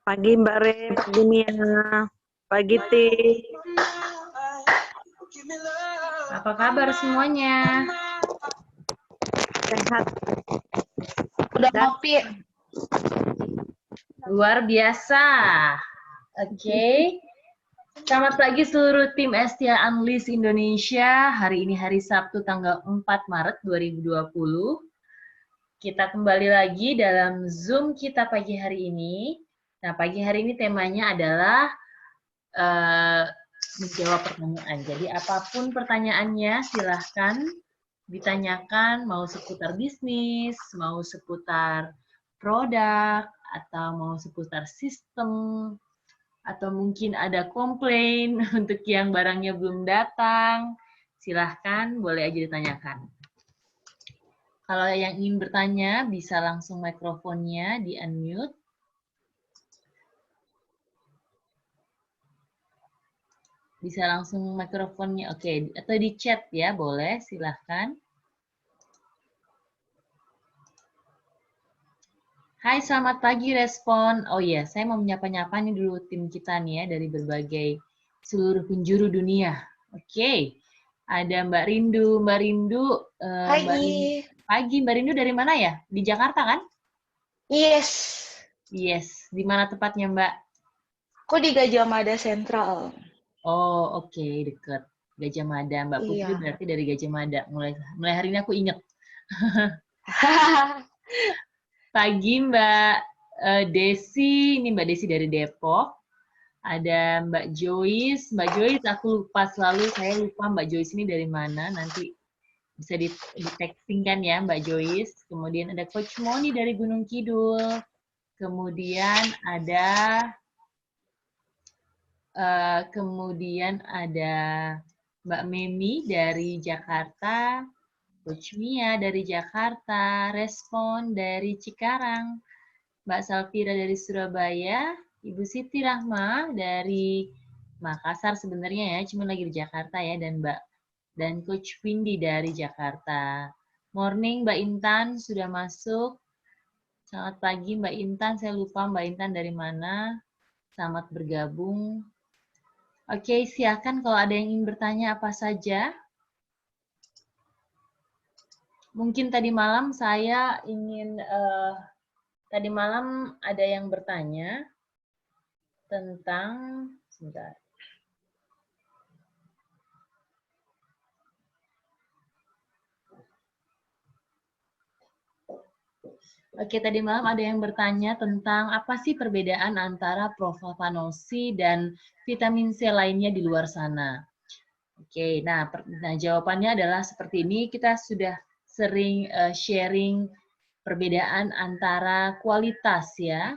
Pagi Mbak Re, pagi Mia, pagi T. Apa kabar semuanya? Sehat. Udah ngopi. Luar biasa. Oke. Selamat pagi seluruh tim Estia Unleash Indonesia. Hari ini hari Sabtu tanggal 4 Maret 2020. Kita kembali lagi dalam Zoom kita pagi hari ini. Nah, pagi hari ini temanya adalah menjawab pertanyaan. Jadi apapun pertanyaannya silahkan ditanyakan, mau seputar bisnis, mau seputar produk, atau mau seputar sistem, atau mungkin ada komplain untuk yang barangnya belum datang, silahkan boleh aja ditanyakan. Kalau yang ingin bertanya bisa langsung mikrofonnya di-unmute. Bisa langsung mikrofonnya, oke, atau di chat ya, boleh, silahkan. Hai, selamat pagi respon. Oh iya, saya mau menyapa-nyapa nih dulu tim kita nih ya, dari berbagai seluruh penjuru dunia. Oke, ada Mbak Rindu. Mbak Rindu, pagi. Mbak Rindu dari mana ya? Di Jakarta kan? Yes. Yes, di mana tepatnya Mbak? Aku di Gajah Mada Sentral. Oh, oke, deket. Gajah Mada, Mbak Putri Iya. berarti dari Gajah Mada. Mulai hari ini aku inget. Pagi Mbak Desi, ini Mbak Desi dari Depok. Ada Mbak Joyce. Mbak Joyce, aku lupa selalu, saya lupa Mbak Joyce ini dari mana. Nanti bisa di-texting kan ya Mbak Joyce. Kemudian ada Coach Moni dari Gunung Kidul. Kemudian ada Mbak Memi dari Jakarta. Coach Mia dari Jakarta. Respon dari Cikarang. Mbak Salvira dari Surabaya. Ibu Siti Rahma dari Makassar sebenarnya ya, cuma lagi di Jakarta ya, dan Coach Windy dari Jakarta. Morning Mbak Intan sudah masuk. Selamat pagi Mbak Intan, saya lupa Mbak Intan dari mana. Selamat bergabung. Oke, silakan kalau ada yang ingin bertanya apa saja. Mungkin tadi malam tadi malam ada yang bertanya tentang, sebentar. Oke, tadi malam ada yang bertanya tentang apa sih perbedaan antara proflavanosi dan vitamin C lainnya di luar sana. Oke, nah jawabannya adalah seperti ini. Kita sudah sering sharing perbedaan antara kualitas ya.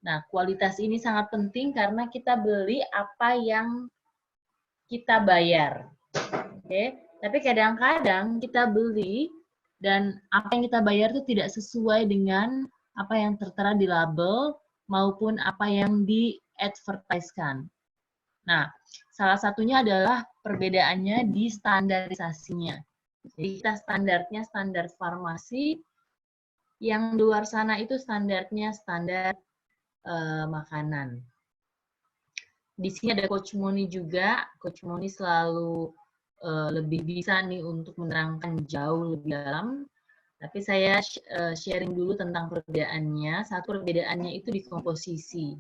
Nah, kualitas ini sangat penting karena kita beli apa yang kita bayar. Oke, tapi kadang-kadang kita beli dan apa yang kita bayar itu tidak sesuai dengan apa yang tertera di label maupun apa yang di-advertise-kan. Nah, salah satunya adalah perbedaannya di standarisasinya. Jadi kita standarnya standar farmasi, yang di luar sana itu standarnya standar makanan. Di sini ada Coach Moni juga. Coach Moni selalu lebih bisa nih untuk menerangkan jauh lebih dalam. Tapi saya sharing dulu tentang perbedaannya. Satu perbedaannya itu di komposisi.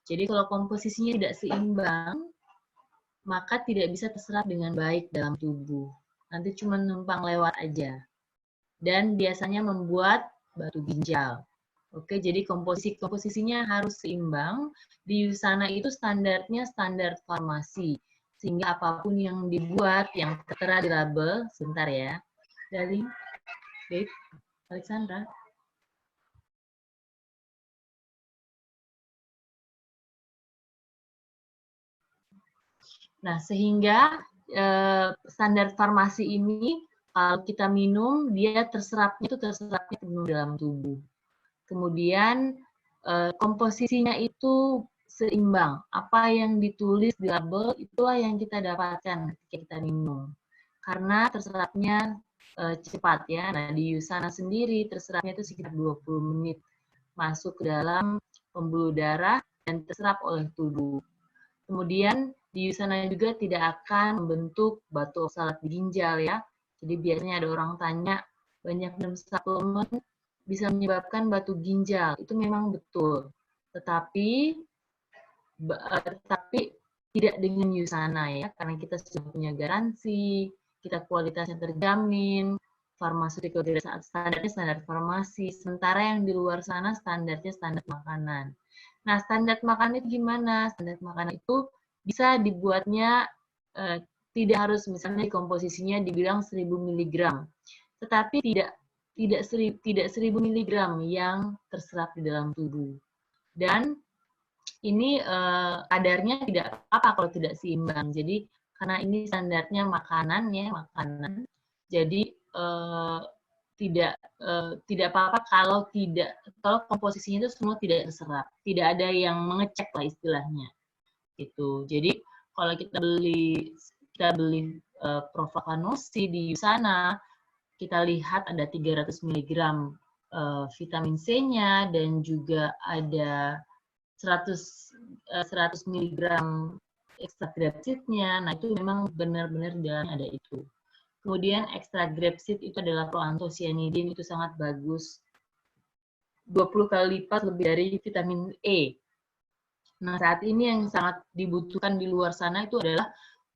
Jadi kalau komposisinya tidak seimbang, maka tidak bisa terserap dengan baik dalam tubuh. Nanti cuma numpang lewat aja. Dan biasanya membuat batu ginjal. Oke, jadi komposisinya harus seimbang. Di sana itu standarnya standar farmasi. Sehingga apapun yang dibuat, yang tertera di label, sebentar ya. Dari Dave, Alexandra. Nah, sehingga standar farmasi ini kalau kita minum, dia terserapnya penuh dalam tubuh. Kemudian komposisinya itu seimbang. Apa yang ditulis di label itulah yang kita dapatkan ketika kita minum. Karena terserapnya cepat ya. Nah, di USANA sendiri terserapnya itu sekitar 20 menit masuk ke dalam pembuluh darah dan terserap oleh tubuh. Kemudian di Usana juga tidak akan membentuk batu oksalat di ginjal ya. Jadi biasanya ada orang tanya, banyak minum suplemen bisa menyebabkan batu ginjal. Itu memang betul. Tetapi tidak dengan Usana ya, karena kita sudah punya garansi, kita kualitasnya terjamin, farmaseutical standarnya standar farmasi, sementara yang di luar sana standarnya standar makanan. Nah, standar makanan itu gimana? Standar makanan itu bisa dibuatnya tidak harus misalnya komposisinya dibilang 1000 mg, tetapi tidak 1000 mg yang terserap di dalam tubuh. Dan ini kadarnya tidak apa kalau tidak seimbang. Jadi karena ini standarnya makanan ya, makanan. Jadi tidak apa-apa kalau komposisinya itu semua tidak terserap. Tidak ada yang mengecek lah istilahnya. Gitu. Jadi kalau kita beli Proflavanosi di Usana, kita lihat ada 300 mg vitamin C-nya dan juga ada 100 mg ekstrak grapeseed-nya. Nah, itu memang benar-benar di dalamnya ada itu. Kemudian ekstrak grapeseed itu adalah proanthocyanidin, itu sangat bagus. 20 kali lipat lebih dari vitamin E. Nah, saat ini yang sangat dibutuhkan di luar sana itu adalah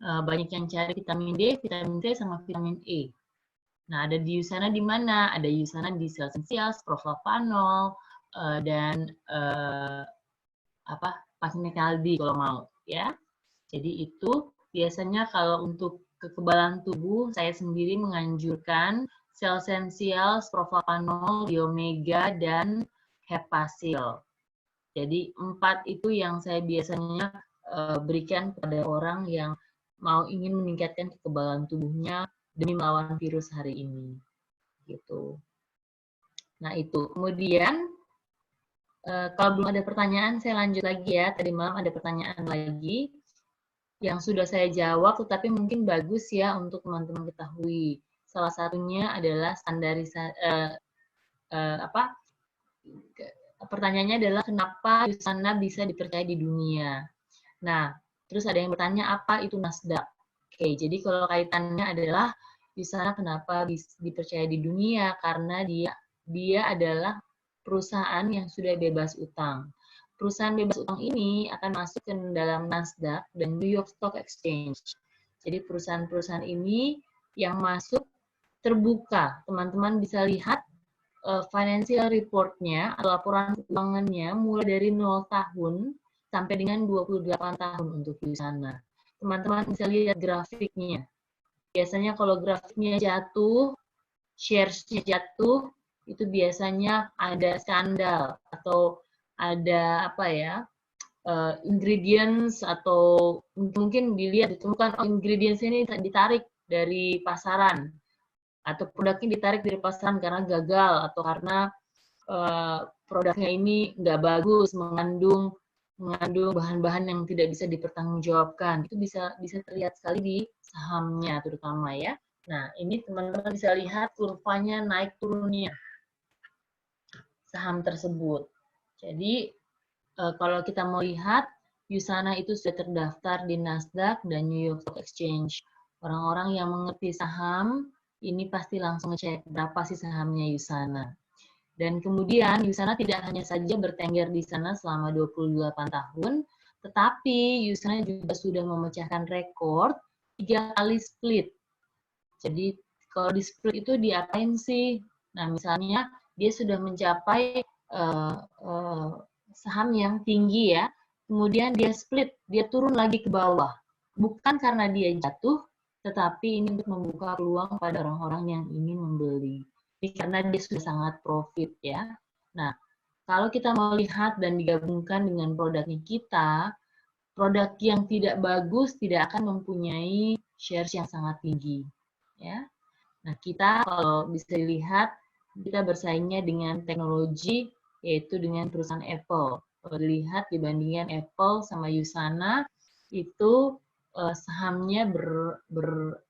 banyak yang cari vitamin D, vitamin C, sama vitamin E. Nah, ada di Usana di mana? Ada Usana di Cells & Cells, Proflavanol, dan Pasinakaldi kalau mau ya. Jadi itu biasanya kalau untuk kekebalan tubuh saya sendiri menganjurkan Cells & Cells, Proflavanol, Biomega, dan Hepasil. Jadi 4 itu yang saya biasanya berikan kepada orang yang ingin meningkatkan kekebalan tubuhnya demi melawan virus hari ini. Gitu. Nah itu. Kemudian kalau belum ada pertanyaan, saya lanjut lagi ya. Tadi malam ada pertanyaan lagi yang sudah saya jawab, tetapi mungkin bagus ya untuk teman-teman ketahui. Salah satunya adalah pertanyaannya adalah kenapa Usana bisa dipercaya di dunia. Nah, terus ada yang bertanya apa itu Nasdaq. Oke, jadi kalau kaitannya adalah Usana kenapa dipercaya di dunia, karena dia adalah perusahaan yang sudah bebas utang. Perusahaan bebas utang ini akan masuk ke dalam Nasdaq dan New York Stock Exchange. Jadi perusahaan-perusahaan ini yang masuk terbuka. Teman-teman bisa lihat financial report-nya, laporan keuangannya mulai dari 0 tahun sampai dengan 28 tahun untuk Usana. Teman-teman bisa lihat grafiknya. Biasanya kalau grafiknya jatuh, shares-nya jatuh, itu biasanya ada skandal atau ada ingredients, atau mungkin dilihat ditemukan ingredients ini ditarik dari pasaran atau produknya ditarik dari pasaran karena gagal atau karena produknya ini nggak bagus, mengandung bahan-bahan yang tidak bisa dipertanggungjawabkan. Itu bisa terlihat sekali di sahamnya terutama ya. Nah, ini teman-teman bisa lihat kurvanya naik turunnya saham tersebut. Jadi kalau kita mau lihat, Usana itu sudah terdaftar di Nasdaq dan New York Stock Exchange. Orang-orang yang mengerti saham ini pasti langsung ngecek berapa sih sahamnya Usana. Dan kemudian Usana tidak hanya saja bertengger di sana selama 28 tahun, tetapi Usana juga sudah memecahkan rekor 3 kali split. Jadi kalau di split itu diapain sih? Nah, misalnya dia sudah mencapai saham yang tinggi ya, kemudian dia split, dia turun lagi ke bawah. Bukan karena dia jatuh, tetapi ini untuk membuka peluang pada orang-orang yang ingin membeli. Karena dia sudah sangat profit ya. Nah, kalau kita mau lihat dan digabungkan dengan produknya kita, produk yang tidak bagus tidak akan mempunyai shares yang sangat tinggi. Ya. Nah, kita kalau bisa dilihat, kita bersaingnya dengan teknologi, yaitu dengan perusahaan Apple. Kalau dilihat dibandingkan Apple sama Usana, itu sahamnya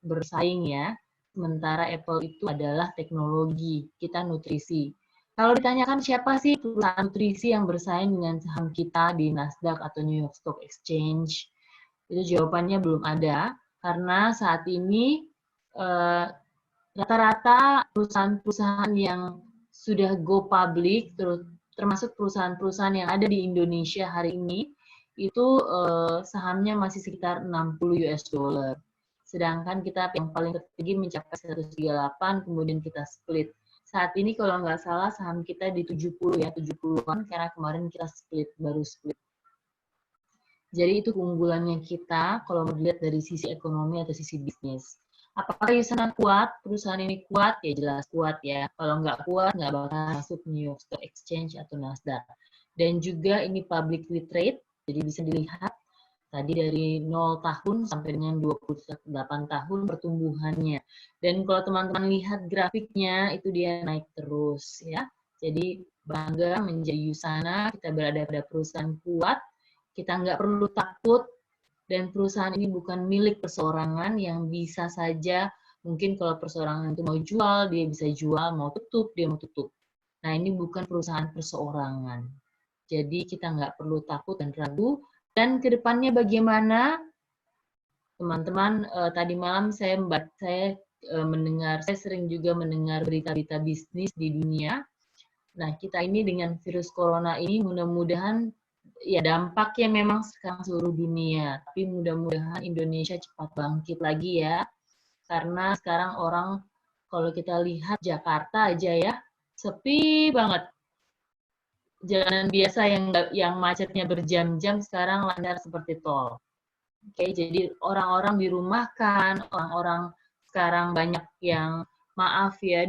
bersaing ya. Sementara Apple itu adalah teknologi, kita nutrisi. Kalau ditanyakan siapa sih perusahaan nutrisi yang bersaing dengan saham kita di Nasdaq atau New York Stock Exchange, itu jawabannya belum ada, karena saat ini rata-rata perusahaan-perusahaan yang sudah go public, termasuk perusahaan-perusahaan yang ada di Indonesia hari ini, itu sahamnya masih sekitar 60 US dollar. Sedangkan kita yang paling tertinggi mencapai 138, kemudian kita split. Saat ini kalau nggak salah saham kita di 70 ya, 70-an, karena kemarin kita baru split. Jadi itu keunggulannya kita kalau melihat dari sisi ekonomi atau sisi bisnis. Apakah Yusana kuat? Perusahaan ini kuat? Ya jelas kuat ya. Kalau nggak kuat, nggak bakal masuk New York Stock Exchange atau Nasdaq. Dan juga ini publicly trade, jadi bisa dilihat tadi dari 0 tahun sampai dengan 28 tahun pertumbuhannya. Dan kalau teman-teman lihat grafiknya, itu dia naik terus ya. Jadi bangga menjadi Yusana, kita berada pada perusahaan kuat, kita nggak perlu takut, dan perusahaan ini bukan milik perseorangan yang bisa saja, mungkin kalau perseorangan itu mau jual, dia bisa jual, mau tutup, dia mau tutup. Nah ini bukan perusahaan perseorangan. Jadi kita nggak perlu takut dan ragu. Dan kedepannya bagaimana, teman-teman? Tadi malam saya sering juga mendengar berita-berita bisnis di dunia. Nah, kita ini dengan virus corona ini mudah-mudahan ya dampaknya memang sekarang seluruh dunia. Tapi mudah-mudahan Indonesia cepat bangkit lagi ya. Karena sekarang orang, kalau kita lihat Jakarta aja ya, sepi banget. Jalanan biasa yang macetnya berjam-jam sekarang lancar seperti tol. Oke, jadi orang-orang dirumahkan, orang-orang sekarang banyak yang maaf ya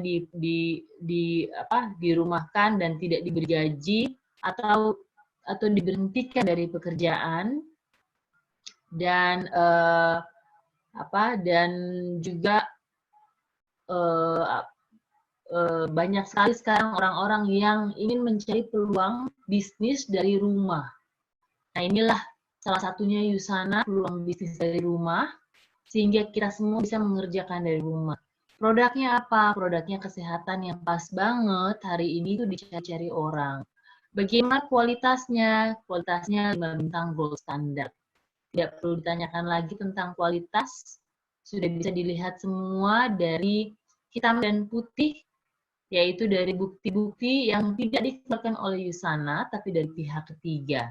dirumahkan dan tidak diberi gaji atau diberhentikan dari pekerjaan, dan dan juga banyak sekali sekarang orang-orang yang ingin mencari peluang bisnis dari rumah. Nah inilah salah satunya Yusana, peluang bisnis dari rumah, sehingga kita semua bisa mengerjakan dari rumah. Produknya apa? Produknya kesehatan yang pas banget hari ini tuh dicari-cari orang. Bagaimana kualitasnya? Kualitasnya 5 bintang gold standard. Tidak perlu ditanyakan lagi tentang kualitas, sudah bisa dilihat semua dari hitam dan putih, yaitu dari bukti-bukti yang tidak dikeluarkan oleh Yusana, tapi dari pihak ketiga.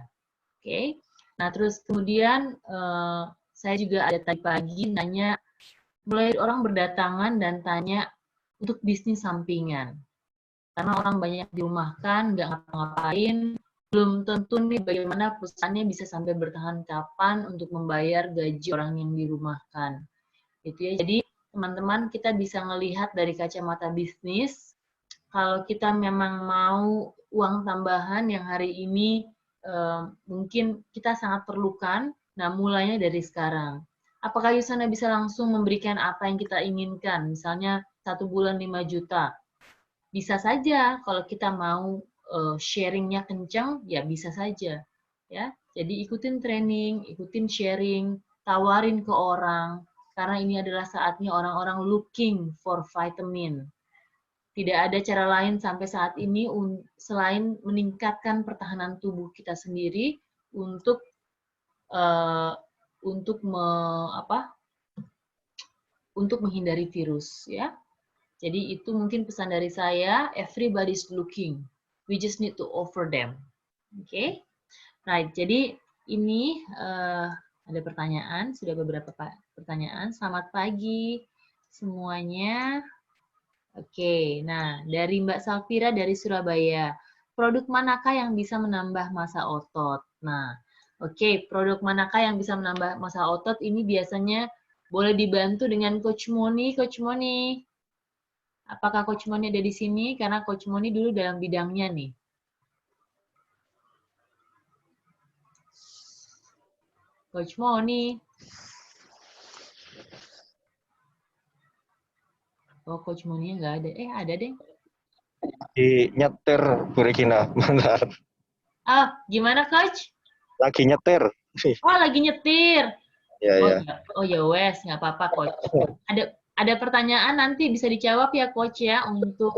Oke. Nah, terus kemudian saya juga ada tadi pagi nanya, mulai orang berdatangan dan tanya untuk bisnis sampingan. Karena orang banyak dirumahkan, nggak ngapa-ngapain, belum tentu nih bagaimana perusahaannya bisa sampai bertahan kapan untuk membayar gaji orang yang dirumahkan. Gitu ya. Jadi teman-teman kita bisa melihat dari kacamata bisnis, kalau kita memang mau uang tambahan yang hari ini mungkin kita sangat perlukan, nah mulainya dari sekarang. Apakah Yusana bisa langsung memberikan apa yang kita inginkan? Misalnya 1 bulan 5 juta. Bisa saja kalau kita mau sharingnya kencang, ya bisa saja. Ya, jadi ikutin training, ikutin sharing, tawarin ke orang, karena ini adalah saatnya orang-orang looking for vitamin. Tidak ada cara lain sampai saat ini selain meningkatkan pertahanan tubuh kita sendiri untuk menghindari virus ya. Jadi itu mungkin pesan dari saya, everybody's looking. We just need to offer them. Oke. Right, jadi ini ada pertanyaan, sudah beberapa pertanyaan. Selamat pagi semuanya. Oke, nah dari Mbak Safira dari Surabaya, produk manakah yang bisa menambah massa otot? Nah, oke, produk manakah yang bisa menambah massa otot ini biasanya boleh dibantu dengan Coach Moni. Coach Moni, apakah Coach Moni ada di sini? Karena Coach Moni dulu dalam bidangnya nih. Coach Moni. Oh, Coach Moni nggak ada. Ada deh. Di nyetir, Bu Regina. Bentar. Gimana, Coach? Lagi nyetir. Oh, lagi nyetir. Ya. Oh ya wes, nggak apa-apa, Coach. Ada pertanyaan nanti bisa dijawab ya, Coach ya, untuk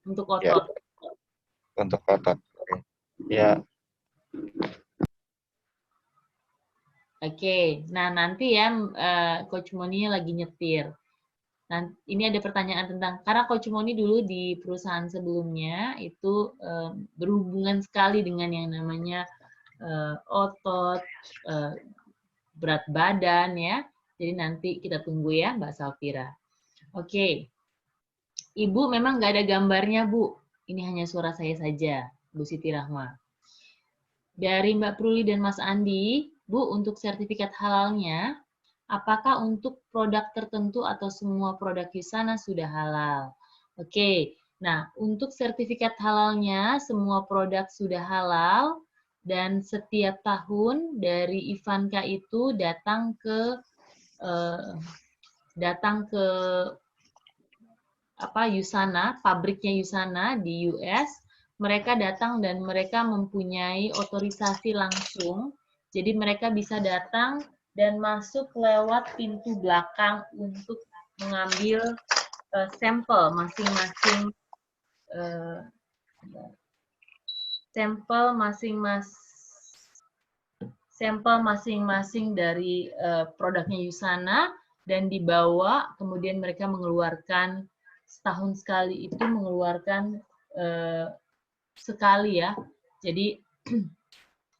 untuk Ya. otot. Untuk otot. Oke. Ya, Oke, nah nanti ya Coach Moni lagi nyetir. Nah, ini ada pertanyaan tentang, karena Coach Moni dulu di perusahaan sebelumnya itu berhubungan sekali dengan yang namanya otot, berat badan ya. Jadi nanti kita tunggu ya Mbak Safira. Oke, Ibu memang nggak ada gambarnya Bu. Ini hanya suara saya saja, Bu Siti Rahma. Dari Mbak Pruli dan Mas Andi, Bu, untuk sertifikat halalnya, apakah untuk produk tertentu atau semua produk Yusana sudah halal? Oke, nah untuk sertifikat halalnya, semua produk sudah halal, dan setiap tahun dari Ivanka itu datang ke Yusana, pabriknya Yusana di US. Mereka datang dan mereka mempunyai otorisasi langsung. Jadi mereka bisa datang dan masuk lewat pintu belakang untuk mengambil sampel masing-masing dari produknya Yusana dan dibawa, kemudian mereka mengeluarkan setahun sekali itu mengeluarkan sekali ya. Jadi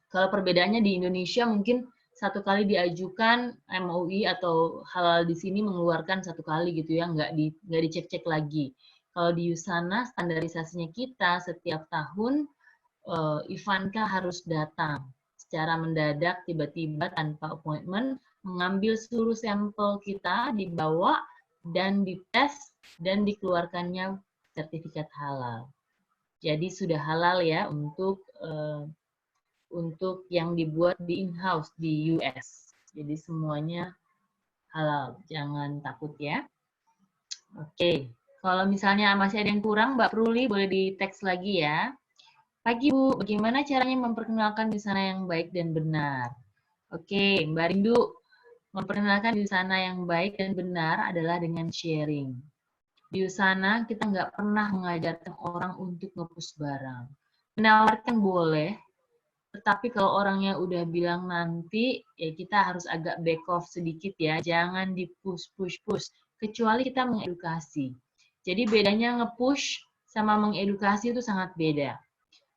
kalau perbedaannya di Indonesia mungkin satu kali diajukan MUI atau halal di sini mengeluarkan satu kali gitu ya, nggak dicek-cek lagi. Kalau di Yusana standarisasinya kita setiap tahun Ivanka harus datang secara mendadak tiba-tiba tanpa appointment mengambil seluruh sampel kita, dibawa dan dites dan dikeluarkannya sertifikat halal. Jadi sudah halal ya untuk yang dibuat di in-house di US. Jadi semuanya halal, jangan takut ya. Oke, kalau misalnya masih ada yang kurang, Mbak Pruli boleh di teks lagi ya. Pagi Bu, bagaimana caranya memperkenalkan busana yang baik dan benar? Oke, Mbak Rindu, memperkenalkan busana yang baik dan benar adalah dengan sharing. Di sana kita nggak pernah mengajarkan orang untuk nge-push barang. Menawarkan boleh, tetapi kalau orangnya udah bilang nanti, ya kita harus agak back off sedikit ya. Jangan di-push. Kecuali kita mengedukasi. Jadi bedanya nge-push sama mengedukasi itu sangat beda.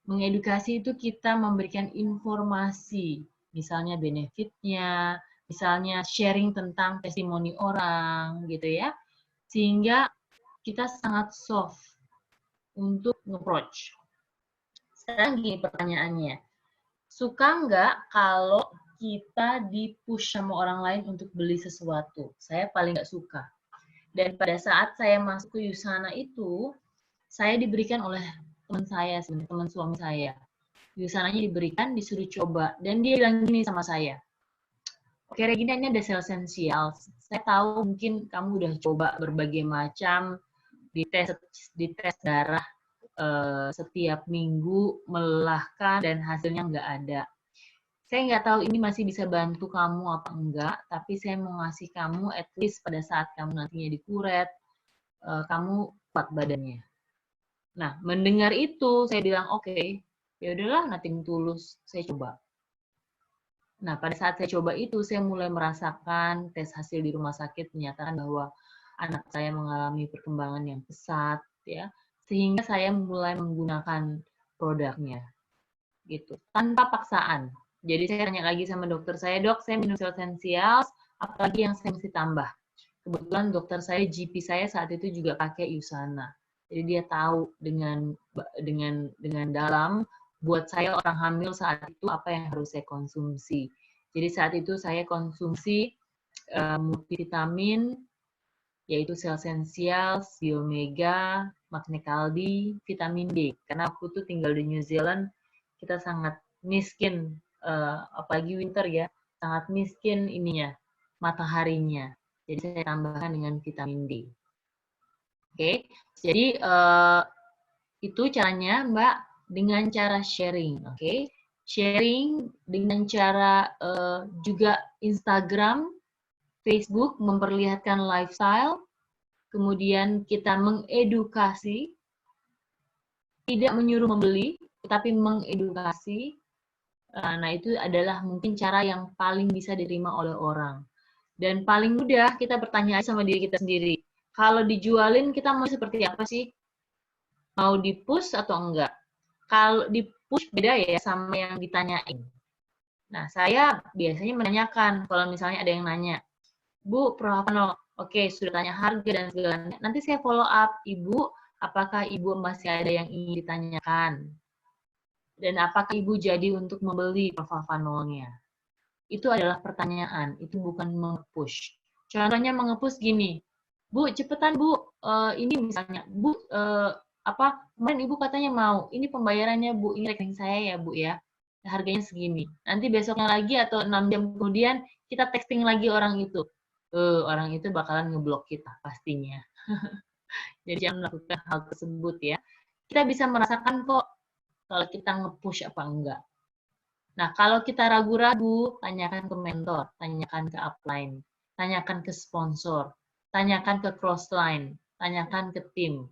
Mengedukasi itu kita memberikan informasi, misalnya benefitnya, misalnya sharing tentang testimoni orang, gitu ya. Sehingga kita sangat soft untuk nge-approach. Sekarang gini pertanyaannya, suka nggak kalau kita di-push sama orang lain untuk beli sesuatu? Saya paling nggak suka. Dan pada saat saya masuk ke Yusana itu, saya diberikan oleh teman saya, teman suami saya. Yusananya diberikan, disuruh coba. Dan dia bilang gini sama saya, oke Regina, ini ada sel esensial. Saya tahu mungkin kamu udah coba berbagai macam, dites darah setiap minggu, melelahkan, dan hasilnya nggak ada. Saya nggak tahu ini masih bisa bantu kamu apa enggak, tapi saya mau ngasih kamu at least pada saat kamu nantinya dikuret, kamu kuat badannya. Nah, mendengar itu, saya bilang, oke, ya udahlah, nothing tulus, saya coba. Nah, pada saat saya coba itu, saya mulai merasakan tes hasil di rumah sakit menyatakan bahwa anak saya mengalami perkembangan yang pesat, ya, sehingga saya mulai menggunakan produknya, gitu, tanpa paksaan. Jadi saya tanya lagi sama dokter saya, dok, saya minum sel esensial, apalagi yang saya mesti tambah. Kebetulan dokter saya, GP saya saat itu juga pakai Yusana. Jadi dia tahu dengan dalam buat saya orang hamil saat itu apa yang harus saya konsumsi. Jadi saat itu saya konsumsi multivitamin, yaitu sel esensial, biomega, magne kaldi, vitamin D. Karena aku tuh tinggal di New Zealand, kita sangat miskin, apalagi winter ya, sangat miskin ininya, mataharinya. Jadi saya tambahkan dengan vitamin D. Oke, jadi itu caranya Mbak, dengan cara sharing. Oke, sharing dengan cara juga Instagram, Facebook memperlihatkan lifestyle, kemudian kita mengedukasi, tidak menyuruh membeli, tetapi mengedukasi. Nah, itu adalah mungkin cara yang paling bisa diterima oleh orang. Dan paling mudah kita bertanya sama diri kita sendiri. Kalau dijualin kita mau seperti apa sih? Mau di-push atau enggak? Kalau di-push beda ya sama yang ditanyain. Nah, saya biasanya menanyakan kalau misalnya ada yang nanya, Bu, Profano, oke, sudah tanya harga dan segalanya. Nanti saya follow up, Ibu, apakah Ibu masih ada yang ingin ditanyakan? Dan apakah Ibu jadi untuk membeli Profano-nya? Itu adalah pertanyaan, itu bukan menge-push. Contohnya menge-push gini, Bu, cepetan Bu, ini misalnya, Bu, kemarin Ibu katanya mau, ini pembayarannya Bu, ini rekening saya ya Bu ya, harganya segini. Nanti besoknya lagi atau 6 jam kemudian, kita texting lagi orang itu. Orang itu bakalan ngeblok kita pastinya. Jadi jangan melakukan hal tersebut ya. Kita bisa merasakan kok kalau kita nge-push apa enggak. Nah, kalau kita ragu-ragu, tanyakan ke mentor, tanyakan ke upline, tanyakan ke sponsor, tanyakan ke crossline, tanyakan ke tim.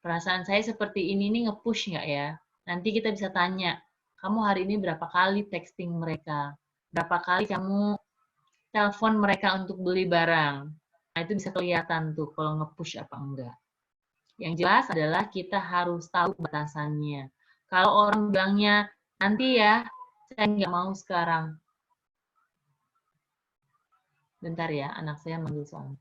Perasaan saya seperti ini nih nge-push nggak ya? Nanti kita bisa tanya, kamu hari ini berapa kali texting mereka? Berapa kali kamu telepon mereka untuk beli barang? Nah, itu bisa kelihatan tuh kalau nge-push apa enggak. Yang jelas adalah kita harus tahu batasannya. Kalau orang bilangnya, nanti ya, saya nggak mau sekarang. Bentar ya, anak saya manggil soalnya.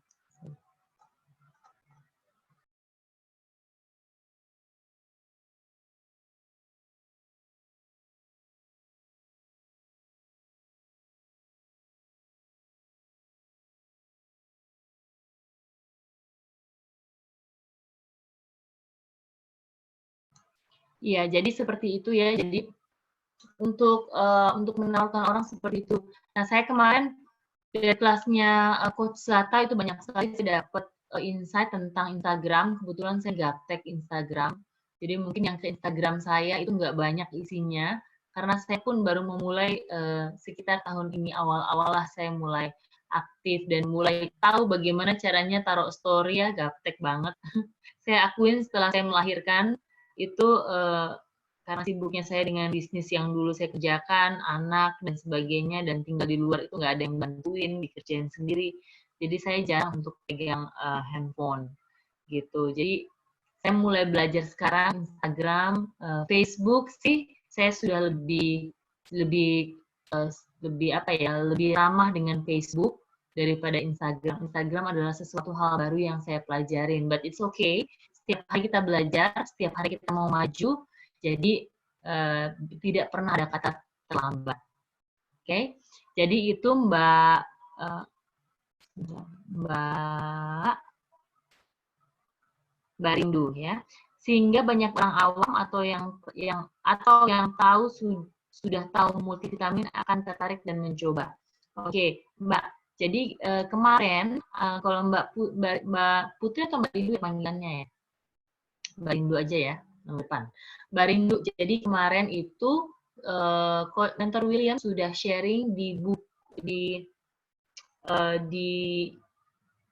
Iya, jadi seperti itu ya. Jadi untuk menawarkan orang seperti itu. Nah, saya kemarin dari kelasnya Coach Zata itu banyak sekali saya dapat insight tentang Instagram. Kebetulan saya gaptek Instagram. Jadi mungkin yang ke Instagram saya itu nggak banyak isinya. Karena saya pun baru memulai sekitar tahun ini awal-awal lah saya mulai aktif dan mulai tahu bagaimana caranya taruh story ya, gaptek banget. Saya akuin setelah saya melahirkan itu karena sibuknya saya dengan bisnis yang dulu saya kerjakan, anak dan sebagainya, dan tinggal di luar itu nggak ada yang bantuin, dikerjain sendiri. Jadi saya jarang untuk pegang handphone gitu. Jadi saya mulai belajar sekarang Instagram, Facebook sih saya sudah lebih ramah dengan Facebook daripada Instagram. Instagram adalah sesuatu hal baru yang saya pelajarin, but it's okay. Setiap hari kita belajar, setiap hari kita mau maju, jadi tidak pernah ada kata terlambat. Oke, jadi itu Mbak Rindu ya. Sehingga banyak orang awam atau yang tahu sudah tahu multivitamin akan tertarik dan mencoba. Oke, Mbak. Jadi kemarin kalau Mbak Putri atau Mbak Rindu panggilannya ya? Mbak Rindu aja ya, nomor depan. Mbak Rindu, jadi kemarin itu Mentor William sudah sharing di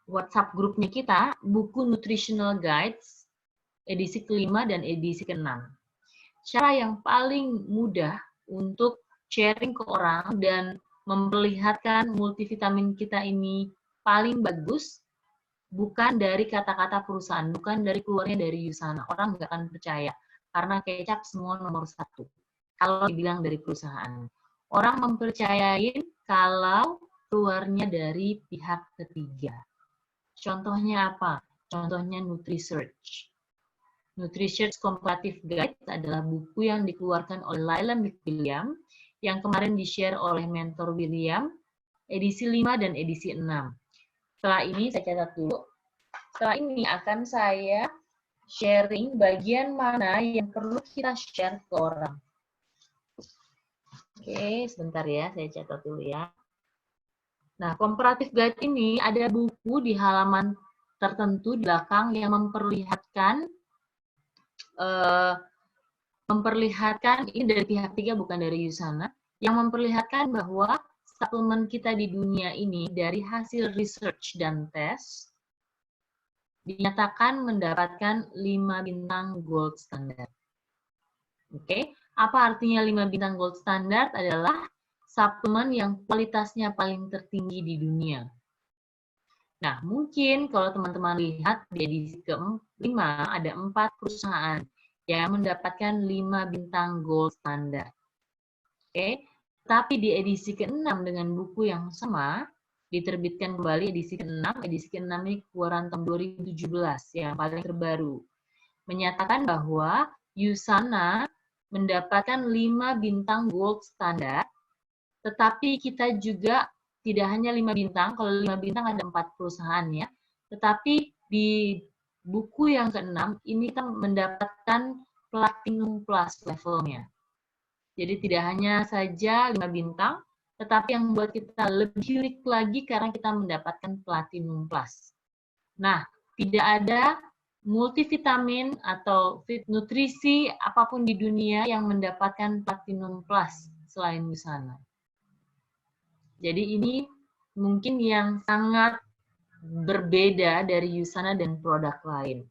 WhatsApp grupnya kita buku Nutritional Guides edisi ke-5 dan edisi ke-6. Cara yang paling mudah untuk sharing ke orang dan memperlihatkan multivitamin kita ini paling bagus bukan dari kata-kata perusahaan, bukan dari keluarnya dari Yusana. Orang nggak akan percaya, karena kecap semua nomor 1. Kalau dibilang dari perusahaan. Orang mempercayain kalau keluarnya dari pihak ketiga. Contohnya apa? Contohnya NutriSearch. NutriSearch Comparative Guide adalah buku yang dikeluarkan oleh Laila McWilliam, yang kemarin di-share oleh Mentor William, edisi 5 dan edisi 6. Setelah ini saya catat dulu. Setelah ini akan saya sharing bagian mana yang perlu kita share ke orang. Oke, sebentar ya, saya catat dulu ya. Nah, comparative guide ini ada buku di halaman tertentu di belakang yang memperlihatkan ini dari pihak ketiga bukan dari Yusana, yang memperlihatkan bahwa suplemen kita di dunia ini dari hasil research dan tes dinyatakan mendapatkan 5 bintang gold standard. Oke, apa artinya 5 bintang gold standard? Adalah suplemen yang kualitasnya paling tertinggi di dunia. Nah, mungkin kalau teman-teman lihat di edisi ke-5 ada 4 perusahaan yang mendapatkan 5 bintang gold standard. Oke, tapi di edisi ke-6 dengan buku yang sama, diterbitkan kembali edisi ke-6 ini keluaran tahun 2017 yang paling terbaru. Menyatakan bahwa Usana mendapatkan 5 bintang gold standard, tetapi kita juga tidak hanya 5 bintang, kalau 5 bintang ada 4 perusahaan ya, tetapi di buku yang ke-6 ini kita mendapatkan Platinum Plus levelnya. Jadi tidak hanya saja 5 bintang, tetapi yang membuat kita lebih unik lagi karena kita mendapatkan Platinum Plus. Nah, tidak ada multivitamin atau nutrisi apapun di dunia yang mendapatkan Platinum Plus selain Usana. Jadi ini mungkin yang sangat berbeda dari Usana dan produk lain.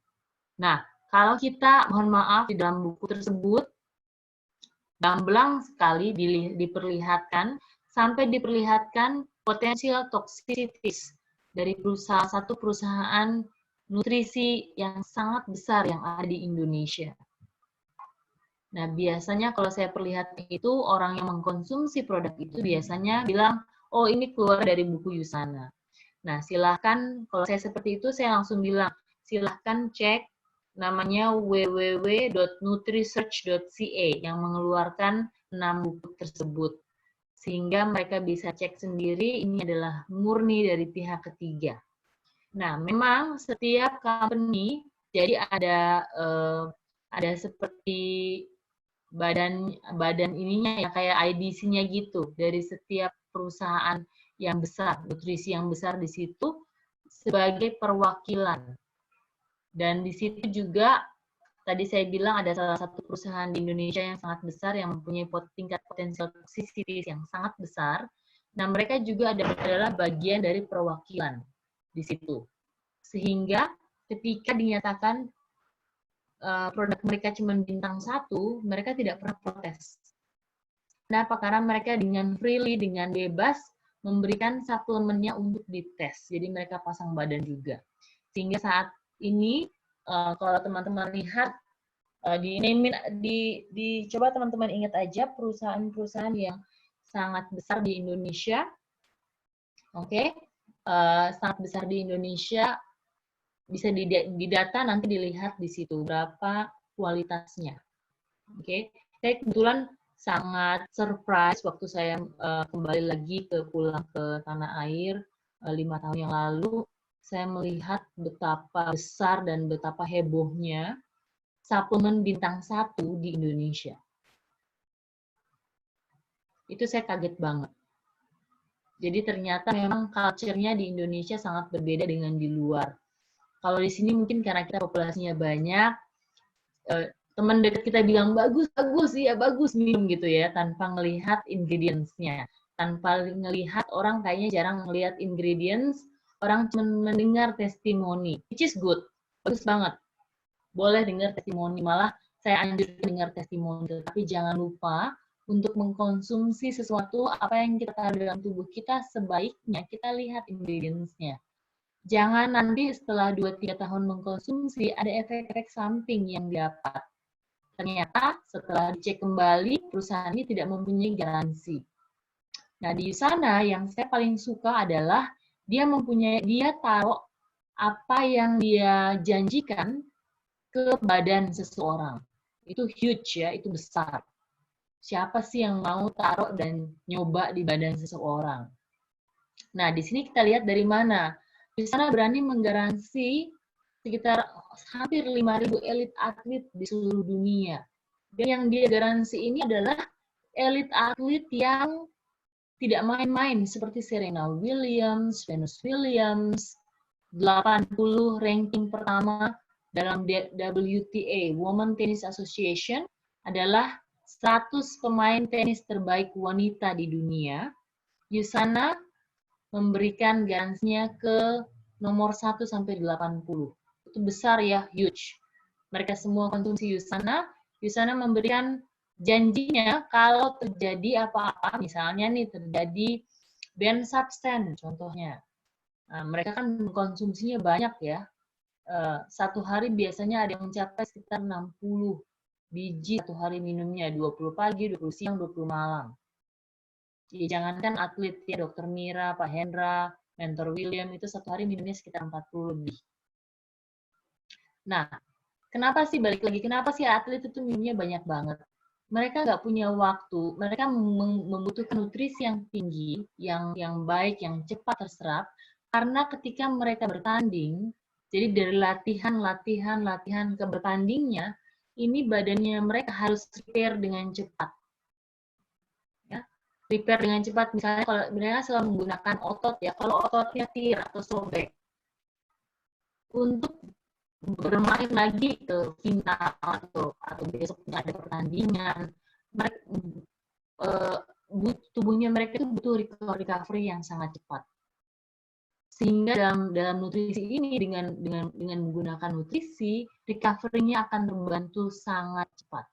Nah, kalau kita, mohon maaf, di dalam buku tersebut, gamblang sekali diperlihatkan, sampai diperlihatkan potensial toxicities dari satu perusahaan nutrisi yang sangat besar yang ada di Indonesia. Nah, biasanya kalau saya perlihatkan itu, orang yang mengkonsumsi produk itu biasanya bilang, oh ini keluar dari buku Usana. Nah, silahkan, kalau saya seperti itu, saya langsung bilang, silahkan cek namanya www.nutrisearch.ca yang mengeluarkan 6 buku tersebut. Sehingga mereka bisa cek sendiri, ini adalah murni dari pihak ketiga. Nah, memang setiap company, jadi ada seperti badan ininya ya, kayak IDC-nya gitu, dari setiap perusahaan yang besar, nutrisi yang besar di situ sebagai perwakilan. Dan di situ juga tadi saya bilang ada salah satu perusahaan di Indonesia yang sangat besar yang mempunyai tingkat potensial toxicity yang sangat besar. Nah, mereka juga adalah bagian dari perwakilan di situ. Sehingga ketika dinyatakan produk mereka cuma bintang 1, mereka tidak pernah protes. Kenapa? Karena mereka dengan freely, dengan bebas memberikan suplemennya untuk dites. Jadi mereka pasang badan juga. Sehingga saat ini kalau teman-teman lihat coba teman-teman ingat aja perusahaan-perusahaan yang sangat besar di Indonesia. Oke. Sangat besar di Indonesia, bisa didata nanti dilihat di situ berapa kualitasnya. Oke. Saya kebetulan sangat surprise waktu saya kembali lagi pulang ke tanah air 5 tahun yang lalu, saya melihat betapa besar dan betapa hebohnya suplemen bintang 1 di Indonesia. Itu saya kaget banget. Jadi ternyata memang culture-nya di Indonesia sangat berbeda dengan di luar. Kalau di sini mungkin karena kita populasinya banyak, teman dekat kita bilang bagus minum gitu ya, tanpa melihat ingredients-nya, tanpa melihat, orang kayaknya jarang melihat ingredients, orang cuma mendengar testimoni, which is good, bagus banget, boleh dengar testimoni, malah saya anjurkan dengar testimoni, tapi jangan lupa untuk mengkonsumsi sesuatu apa yang kita taruh dalam tubuh kita, sebaiknya kita lihat ingredients-nya. Jangan nanti setelah 2-3 tahun mengkonsumsi ada efek-efek samping yang didapat. Ternyata setelah dicek kembali, perusahaan ini tidak mempunyai garansi. Nah, di sana yang saya paling suka adalah dia taruh apa yang dia janjikan ke badan seseorang. Itu huge ya, itu besar. Siapa sih yang mau taruh dan nyoba di badan seseorang? Nah, di sini kita lihat dari mana. Di sana berani menggaransi sekitar hampir 5.000 elit atlet di seluruh dunia. Dan yang dia garansi ini adalah elit atlet yang tidak main-main, seperti Serena Williams, Venus Williams, 80 ranking pertama dalam WTA, Women Tennis Association, adalah 100 pemain tenis terbaik wanita di dunia. Usana memberikan garansinya ke nomor 1 sampai 80. Itu besar ya, huge. Mereka semua konsumsi Usana, Yusana memberikan janjinya kalau terjadi apa-apa, misalnya nih terjadi ban substan contohnya. Nah, mereka kan mengkonsumsinya banyak ya. Satu hari biasanya ada yang mencapai sekitar 60 biji satu hari minumnya, 20 pagi, 20 siang, 20 malam. Jadi jangankan atlet ya, Dokter Mira, Pak Hendra, Mentor William itu satu hari minumnya sekitar 40 lebih. Nah, kenapa sih balik lagi? Kenapa sih atlet itu minumnya banyak banget? Mereka nggak punya waktu, mereka membutuhkan nutrisi yang tinggi, yang baik, yang cepat terserap, karena ketika mereka bertanding, jadi dari latihan ke bertandingnya, ini badannya mereka harus repair dengan cepat. Ya, repair dengan cepat, misalnya kalau mereka selalu menggunakan otot ya, kalau ototnya tir atau sobek, untuk bermain lagi ke final atau besoknya ada pertandingan, mereka, tubuhnya mereka itu butuh recovery yang sangat cepat. Sehingga dalam nutrisi ini dengan menggunakan nutrisi, recovery-nya akan terbantu sangat cepat.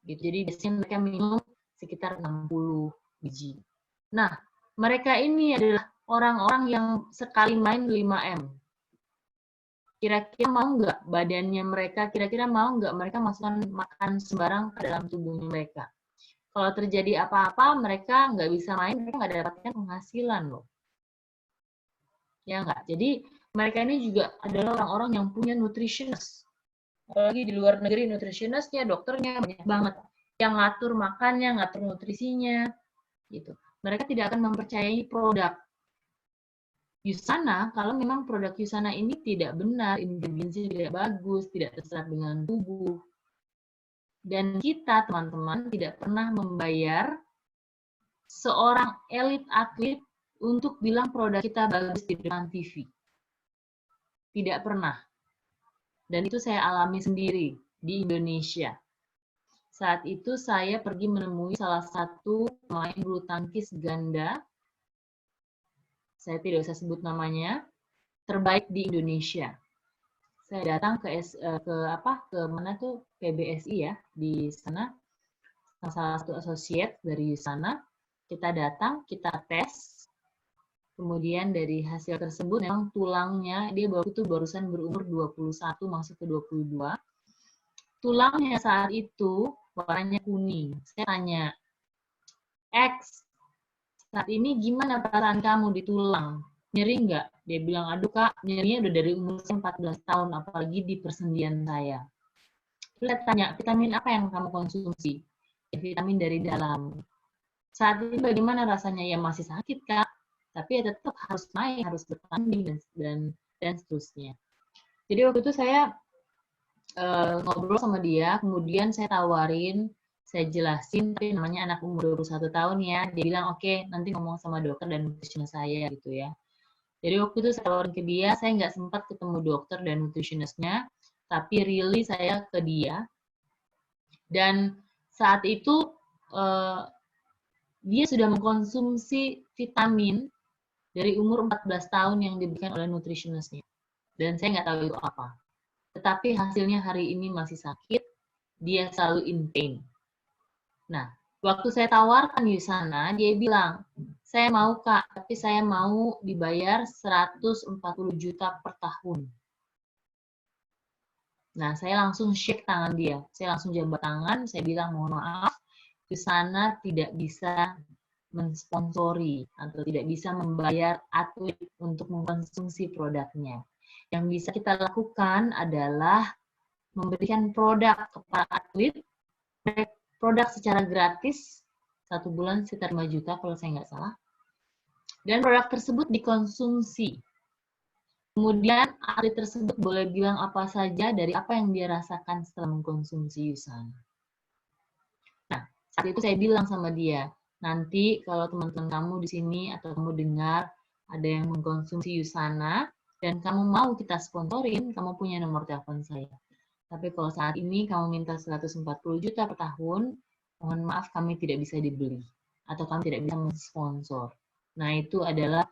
Gitu. Jadi biasanya mereka minum sekitar 60 biji. Nah, mereka ini adalah orang-orang yang sekali main 5M. Kira-kira mau nggak badannya mereka, kira-kira mau nggak mereka masukkan makan sembarang ke dalam tubuhnya mereka. Kalau terjadi apa-apa, mereka nggak bisa main, mereka nggak dapatkan penghasilan loh. Ya nggak? Jadi mereka ini juga adalah orang-orang yang punya nutritionist. Apalagi di luar negeri nutritionistnya, dokternya banyak banget. Yang ngatur makannya, ngatur nutrisinya, gitu. Mereka tidak akan mempercayai produk Yusana kalau memang produk Yusana ini tidak benar, ingredientsnya tidak bagus, tidak terserap dengan tubuh. Dan kita, teman-teman, tidak pernah membayar seorang elit atlet untuk bilang produk kita bagus di depan TV. Tidak pernah. Dan itu saya alami sendiri di Indonesia. Saat itu saya pergi menemui salah satu pemain bulu tangkis ganda, saya tidak usah sebut namanya, terbaik di Indonesia. Saya datang ke mana tuh PBSI ya, di sana, salah satu associate dari sana. Kita datang, kita tes, kemudian dari hasil tersebut memang tulangnya, dia barusan berumur 21 masuk ke 22. Tulangnya saat itu warnanya kuning. Saya tanya, X, saat ini gimana perasaan kamu di tulang? Nyeri nggak? Dia bilang, aduh kak, nyerinya udah dari umur 14 tahun, apalagi di persendian saya. Saya tanya, vitamin apa yang kamu konsumsi? Ya, vitamin dari dalam. Saat ini bagaimana rasanya? Ya masih sakit kak, tapi ya tetap harus main, harus bertanding dan seterusnya. Jadi waktu itu saya ngobrol sama dia, kemudian saya tawarin, saya jelasin, tapi namanya anak umur 21 tahun ya, dia bilang oke, nanti ngomong sama dokter dan nutritionist saya gitu ya. Jadi waktu itu saya tawarin ke dia, saya nggak sempat ketemu dokter dan nutritionistnya, tapi really saya ke dia. Dan saat itu dia sudah mengkonsumsi vitamin dari umur 14 tahun yang diberikan oleh nutritionistnya. Dan saya nggak tahu itu apa. Tetapi hasilnya hari ini masih sakit, dia selalu in pain. Nah, waktu saya tawarkan Yusana, dia bilang, saya mau kak, tapi saya mau dibayar 140 juta per tahun. Nah, saya langsung shake tangan dia. Saya langsung jabat tangan, saya bilang mohon maaf, Yusana tidak bisa mensponsori atau tidak bisa membayar atlet untuk mengkonsumsi produknya. Yang bisa kita lakukan adalah memberikan produk kepada atlet, produk secara gratis, 1 bulan sekitar 5 juta kalau saya nggak salah. Dan produk tersebut dikonsumsi. Kemudian atlet tersebut boleh bilang apa saja dari apa yang dia rasakan setelah mengkonsumsi Yusana. Nah, saat itu saya bilang sama dia, nanti kalau teman-teman kamu di sini atau kamu dengar ada yang mengkonsumsi Yusana dan kamu mau kita sponsorin, kamu punya nomor telepon saya. Tapi kalau saat ini kamu minta 140 juta per tahun, mohon maaf kami tidak bisa dibeli atau kami tidak bisa mensponsor. Nah, itu adalah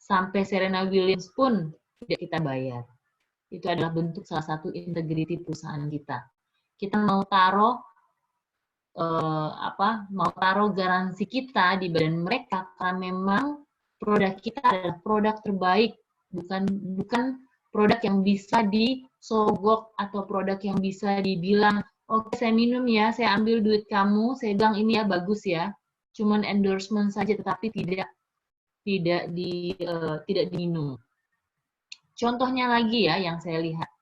sampai Serena Williams pun tidak kita bayar. Itu adalah bentuk salah satu integriti perusahaan kita. Kita mau taruh mau taruh garansi kita di badan mereka karena memang produk kita adalah produk terbaik, bukan produk yang bisa disogok atau produk yang bisa dibilang, oke saya minum ya, saya ambil duit kamu, saya bilang ini ya bagus ya, cuman endorsement saja tetapi tidak diminum. Contohnya lagi ya yang saya lihat,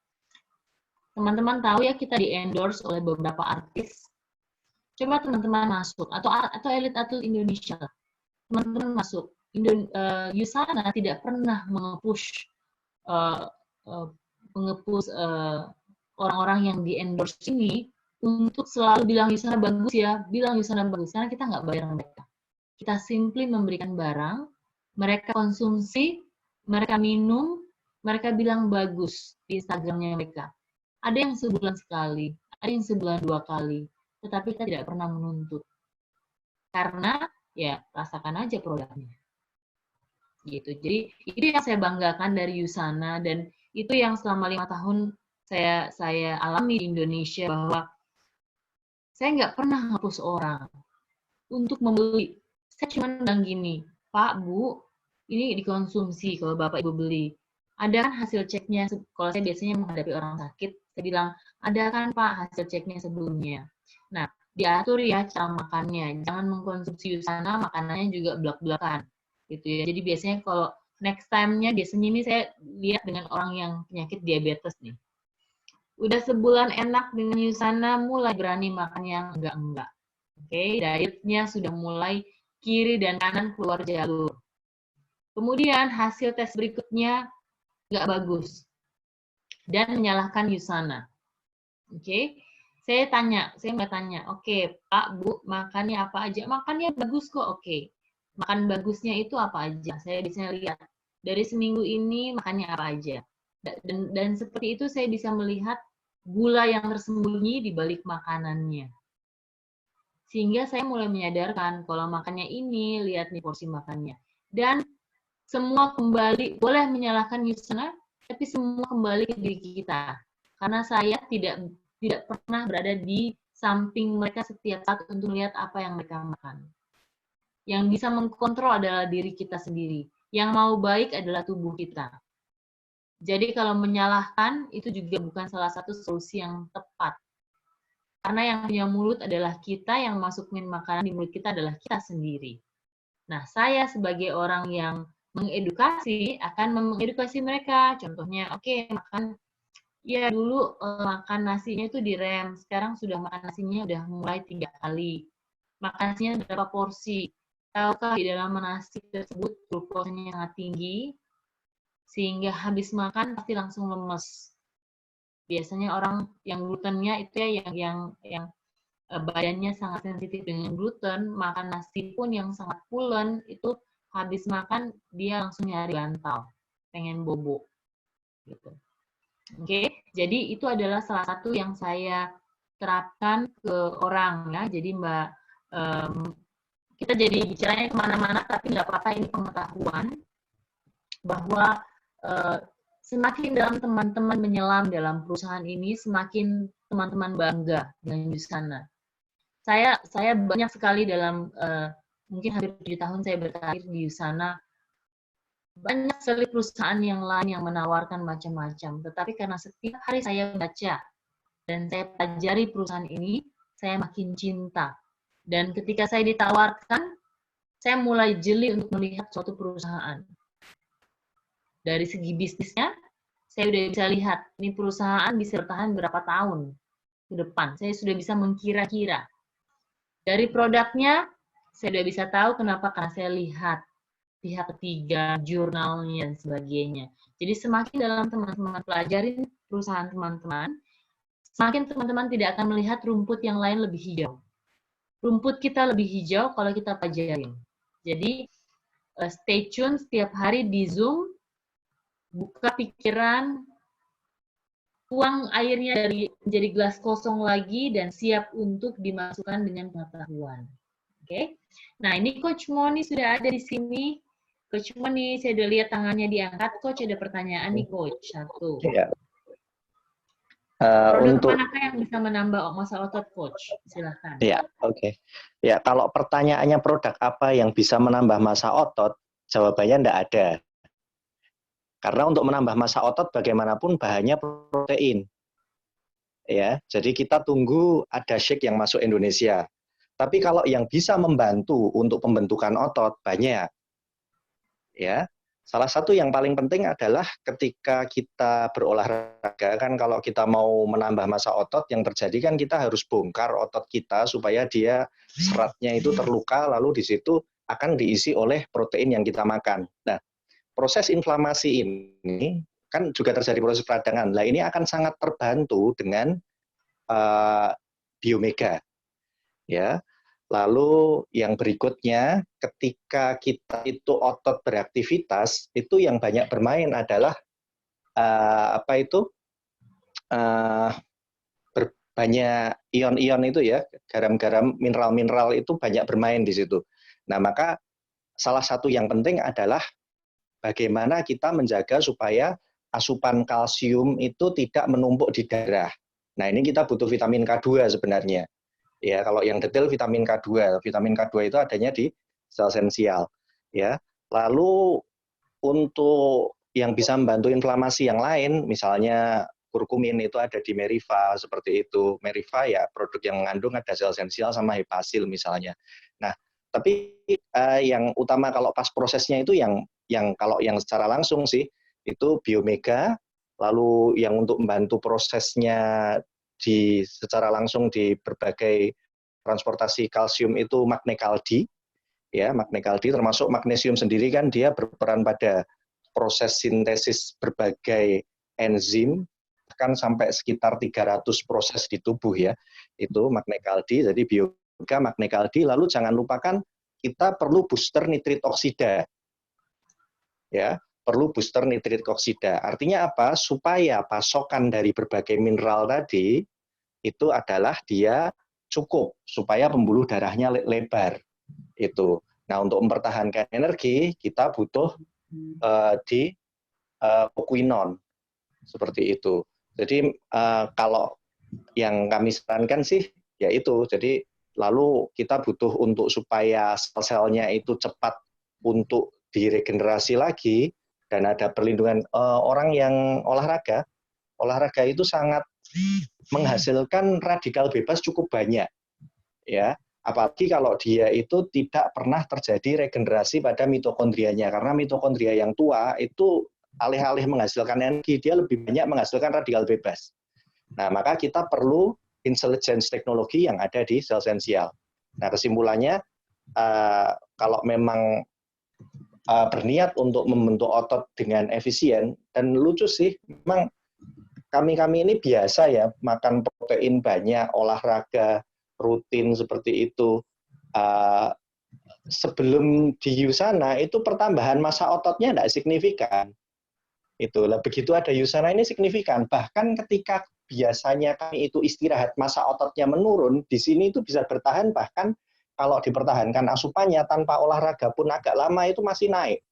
teman-teman tahu ya kita di endorse oleh beberapa artis. Coba teman-teman masuk atau elit atlet Indonesia, teman-teman masuk. Yusana tidak pernah mengepush orang-orang yang di endorse ini untuk selalu bilang Yusana bagus ya, bilang Yusana bagus, karena kita nggak bayar mereka. Kita simply memberikan barang, mereka konsumsi, mereka minum, mereka bilang bagus di Instagramnya mereka. Ada yang sebulan sekali, ada yang sebulan 2 kali, tetapi kita tidak pernah menuntut. Karena ya rasakan aja produknya. Gitu. Jadi itu yang saya banggakan dari Yusana dan itu yang selama 5 tahun saya alami di Indonesia bahwa saya nggak pernah ngapus orang untuk membeli. Saya cuma bilang gini, Pak, Bu, ini dikonsumsi kalau Bapak Ibu beli. Ada kan hasil ceknya, kalau saya biasanya menghadapi orang sakit, saya bilang, ada kan Pak hasil ceknya sebelumnya. Nah, diatur ya cara makannya, jangan mengkonsumsi Yusana, makanannya juga belak-belakan. Gitu ya. Jadi biasanya kalau next time-nya, biasanya ini saya lihat dengan orang yang penyakit diabetes nih. Udah sebulan enak dengan Yusana, mulai berani makan yang enggak-enggak. Oke, dietnya sudah mulai kiri dan kanan keluar jalur. Kemudian hasil tes berikutnya nggak bagus dan menyalahkan Yusana. Oke, saya mau tanya, oke Pak, Bu, makannya apa aja? Makannya bagus kok, oke. Makan bagusnya itu apa aja? Saya bisa lihat dari seminggu ini makannya apa aja. Dan seperti itu saya bisa melihat gula yang tersembunyi di balik makanannya. Sehingga saya mulai menyadarkan kalau makannya ini, lihat nih porsi makannya. Dan semua kembali, boleh menyalahkan Yusana, tapi semua kembali ke diri kita. Karena saya tidak pernah berada di samping mereka setiap saat untuk melihat apa yang mereka makan. Yang bisa mengkontrol adalah diri kita sendiri. Yang mau baik adalah tubuh kita. Jadi kalau menyalahkan, itu juga bukan salah satu solusi yang tepat. Karena yang punya mulut adalah kita, yang masukin makanan di mulut kita adalah kita sendiri. Nah, saya sebagai orang yang mengedukasi akan mengedukasi mereka. Contohnya, oke, makan ya dulu makan nasinya itu direm. Sekarang sudah makan nasinya udah mulai 3 kali. Makan nasinya berapa porsi? Tahukah di dalam nasi tersebut glukosanya sangat tinggi sehingga habis makan pasti langsung lemes. Biasanya orang yang glutennya itu ya yang badannya sangat sensitif dengan gluten, makan nasi pun yang sangat pulen, itu habis makan dia langsung nyari bantal, pengen bobo. Gitu. Oke, jadi itu adalah salah satu yang saya terapkan ke orang ya. Jadi Mbak, kita jadi bicaranya kemana-mana, tapi nggak apa-apa, ini pengetahuan bahwa semakin dalam teman-teman menyelam dalam perusahaan ini, semakin teman-teman bangga dengan Yusana. Saya banyak sekali dalam mungkin hampir 7 tahun saya berkarir di Yusana, banyak sekali perusahaan yang lain yang menawarkan macam-macam. Tetapi karena setiap hari saya baca dan saya pelajari perusahaan ini, saya makin cinta. Dan ketika saya ditawarkan, saya mulai jeli untuk melihat suatu perusahaan. Dari segi bisnisnya, saya sudah bisa lihat ini perusahaan bisa bertahan berapa tahun ke depan. Saya sudah bisa mengkira-kira. Dari produknya, saya sudah bisa tahu kenapa, karena saya lihat pihak ketiga, jurnalnya, dan sebagainya. Jadi semakin dalam teman-teman pelajarin perusahaan teman-teman, semakin teman-teman tidak akan melihat rumput yang lain lebih hijau. Rumput kita lebih hijau kalau kita pelajarin. Jadi stay tune setiap hari di Zoom, buka pikiran, tuang airnya menjadi gelas kosong lagi, dan siap untuk dimasukkan dengan pengetahuan. Oke, nah ini Coach Moni sudah ada di sini. Coach Moni, saya udah lihat tangannya diangkat. Coach, ada pertanyaan nih Coach. 1. Ya. Produk Untuk manakah yang bisa menambah massa otot, Coach? Silahkan. ya, oke. Ya, kalau pertanyaannya produk apa yang bisa menambah massa otot, jawabannya enggak ada. Karena untuk menambah massa otot bagaimanapun bahannya protein. Ya, jadi kita tunggu ada shake yang masuk Indonesia. Tapi kalau yang bisa membantu untuk pembentukan otot banyak. Ya. Salah satu yang paling penting adalah ketika kita berolahraga, kan kalau kita mau menambah massa otot, yang terjadi kan kita harus bongkar otot kita supaya dia seratnya itu terluka, lalu di situ akan diisi oleh protein yang kita makan. Nah, proses inflamasi ini kan juga terjadi proses peradangan. Nah, ini akan sangat terbantu dengan biomega. Ya. Lalu yang berikutnya, ketika kita itu otot beraktivitas, itu yang banyak bermain adalah banyak ion-ion itu ya, garam-garam, mineral-mineral itu banyak bermain di situ. Nah, maka salah satu yang penting adalah bagaimana kita menjaga supaya asupan kalsium itu tidak menumpuk di darah. Nah, ini kita butuh vitamin K2 sebenarnya. Ya, kalau yang detail vitamin K2. Vitamin K2 itu adanya di sel esensial. Ya. Lalu untuk yang bisa membantu inflamasi yang lain, misalnya kurkumin itu ada di Meriva seperti itu. Meriva ya produk yang mengandung ada sel esensial sama hepasil misalnya. Nah, tapi yang utama kalau pas prosesnya itu yang kalau yang secara langsung sih itu biomega, lalu yang untuk membantu prosesnya secara langsung di berbagai transportasi kalsium itu magnekaldi, ya magnekaldi termasuk magnesium sendiri kan dia berperan pada proses sintesis berbagai enzim kan sampai sekitar 300 proses di tubuh ya itu magnekaldi, jadi bioga magnekaldi. Lalu jangan lupakan kita perlu booster nitrit oksida, ya. Perlu booster nitrit oksida. Artinya apa? Supaya pasokan dari berbagai mineral tadi itu adalah dia cukup supaya pembuluh darahnya lebar itu. Nah, untuk mempertahankan energi kita butuh di kokuinon seperti itu. Jadi kalau yang kami sarankan sih ya itu. Jadi lalu kita butuh untuk supaya sel-selnya itu cepat untuk diregenerasi lagi dan ada perlindungan orang yang olahraga itu sangat menghasilkan radikal bebas cukup banyak, ya. Apalagi kalau dia itu tidak pernah terjadi regenerasi pada mitokondrianya, karena mitokondria yang tua itu alih-alih menghasilkan energi, dia lebih banyak menghasilkan radikal bebas. Nah, maka kita perlu intelligence teknologi yang ada di sel esensial. Nah, kesimpulannya, kalau memang berniat untuk membentuk otot dengan efisien, dan lucu sih, memang kami ini biasa ya makan protein banyak, olahraga rutin seperti itu. Sebelum di Yusana itu pertambahan massa ototnya tidak signifikan. Itulah begitu ada Yusana ini signifikan. Bahkan ketika biasanya kami itu istirahat massa ototnya menurun, di sini itu bisa bertahan, bahkan kalau dipertahankan asupannya tanpa olahraga pun agak lama itu masih naik.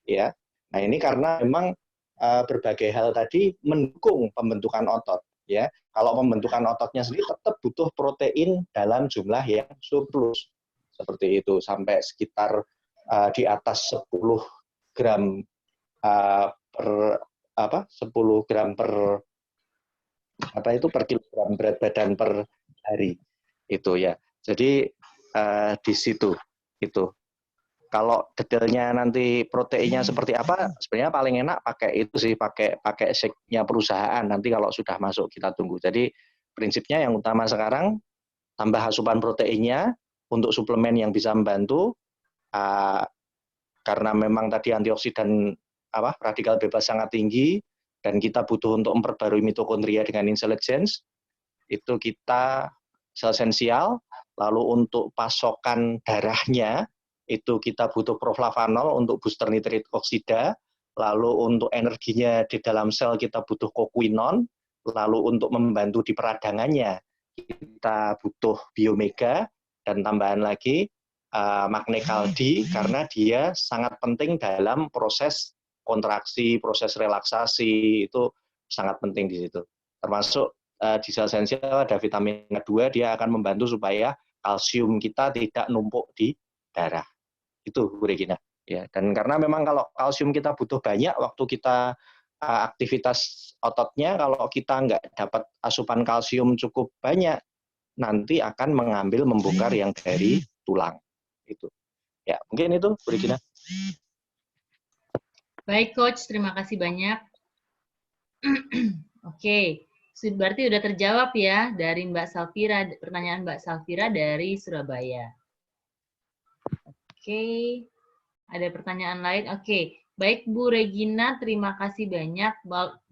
Ya. Nah, ini karena memang berbagai hal tadi mendukung pembentukan otot, ya. Kalau pembentukan ototnya sendiri tetap butuh protein dalam jumlah yang surplus seperti itu sampai sekitar di atas 10 gram per 10 gram per per kilogram berat badan per hari itu ya. Jadi di situ itu. Kalau detailnya nanti proteinnya seperti apa, sebenarnya paling enak pakai itu sih, pakai shake-nya perusahaan. Nanti kalau sudah masuk kita tunggu. Jadi prinsipnya yang utama sekarang tambah asupan proteinnya untuk suplemen yang bisa membantu karena memang tadi antioksidan radikal bebas sangat tinggi dan kita butuh untuk memperbarui mitokondria dengan intelligence. Itu kita sel esensial. Lalu untuk pasokan darahnya itu kita butuh proflavanol untuk booster nitrit oksida, lalu untuk energinya di dalam sel kita butuh kokuinon, lalu untuk membantu di peradangannya kita butuh biomega, dan tambahan lagi magnekaldi karena dia sangat penting dalam proses kontraksi, proses relaksasi, itu sangat penting di situ. Termasuk di sel esensial ada vitamin K2, dia akan membantu supaya kalsium kita tidak numpuk di darah. Itu Bu Regina. Ya, dan karena memang kalau kalsium kita butuh banyak waktu kita aktivitas ototnya, kalau kita nggak dapat asupan kalsium cukup banyak, nanti akan membongkar yang dari tulang. Itu. Ya, mungkin itu Bu Regina. Baik, Coach. Terima kasih banyak. Oke. Berarti udah terjawab ya dari Mbak Salvira, pertanyaan Mbak Salvira dari Surabaya. Oke. Ada pertanyaan lain? Oke. Baik, Bu Regina, terima kasih banyak.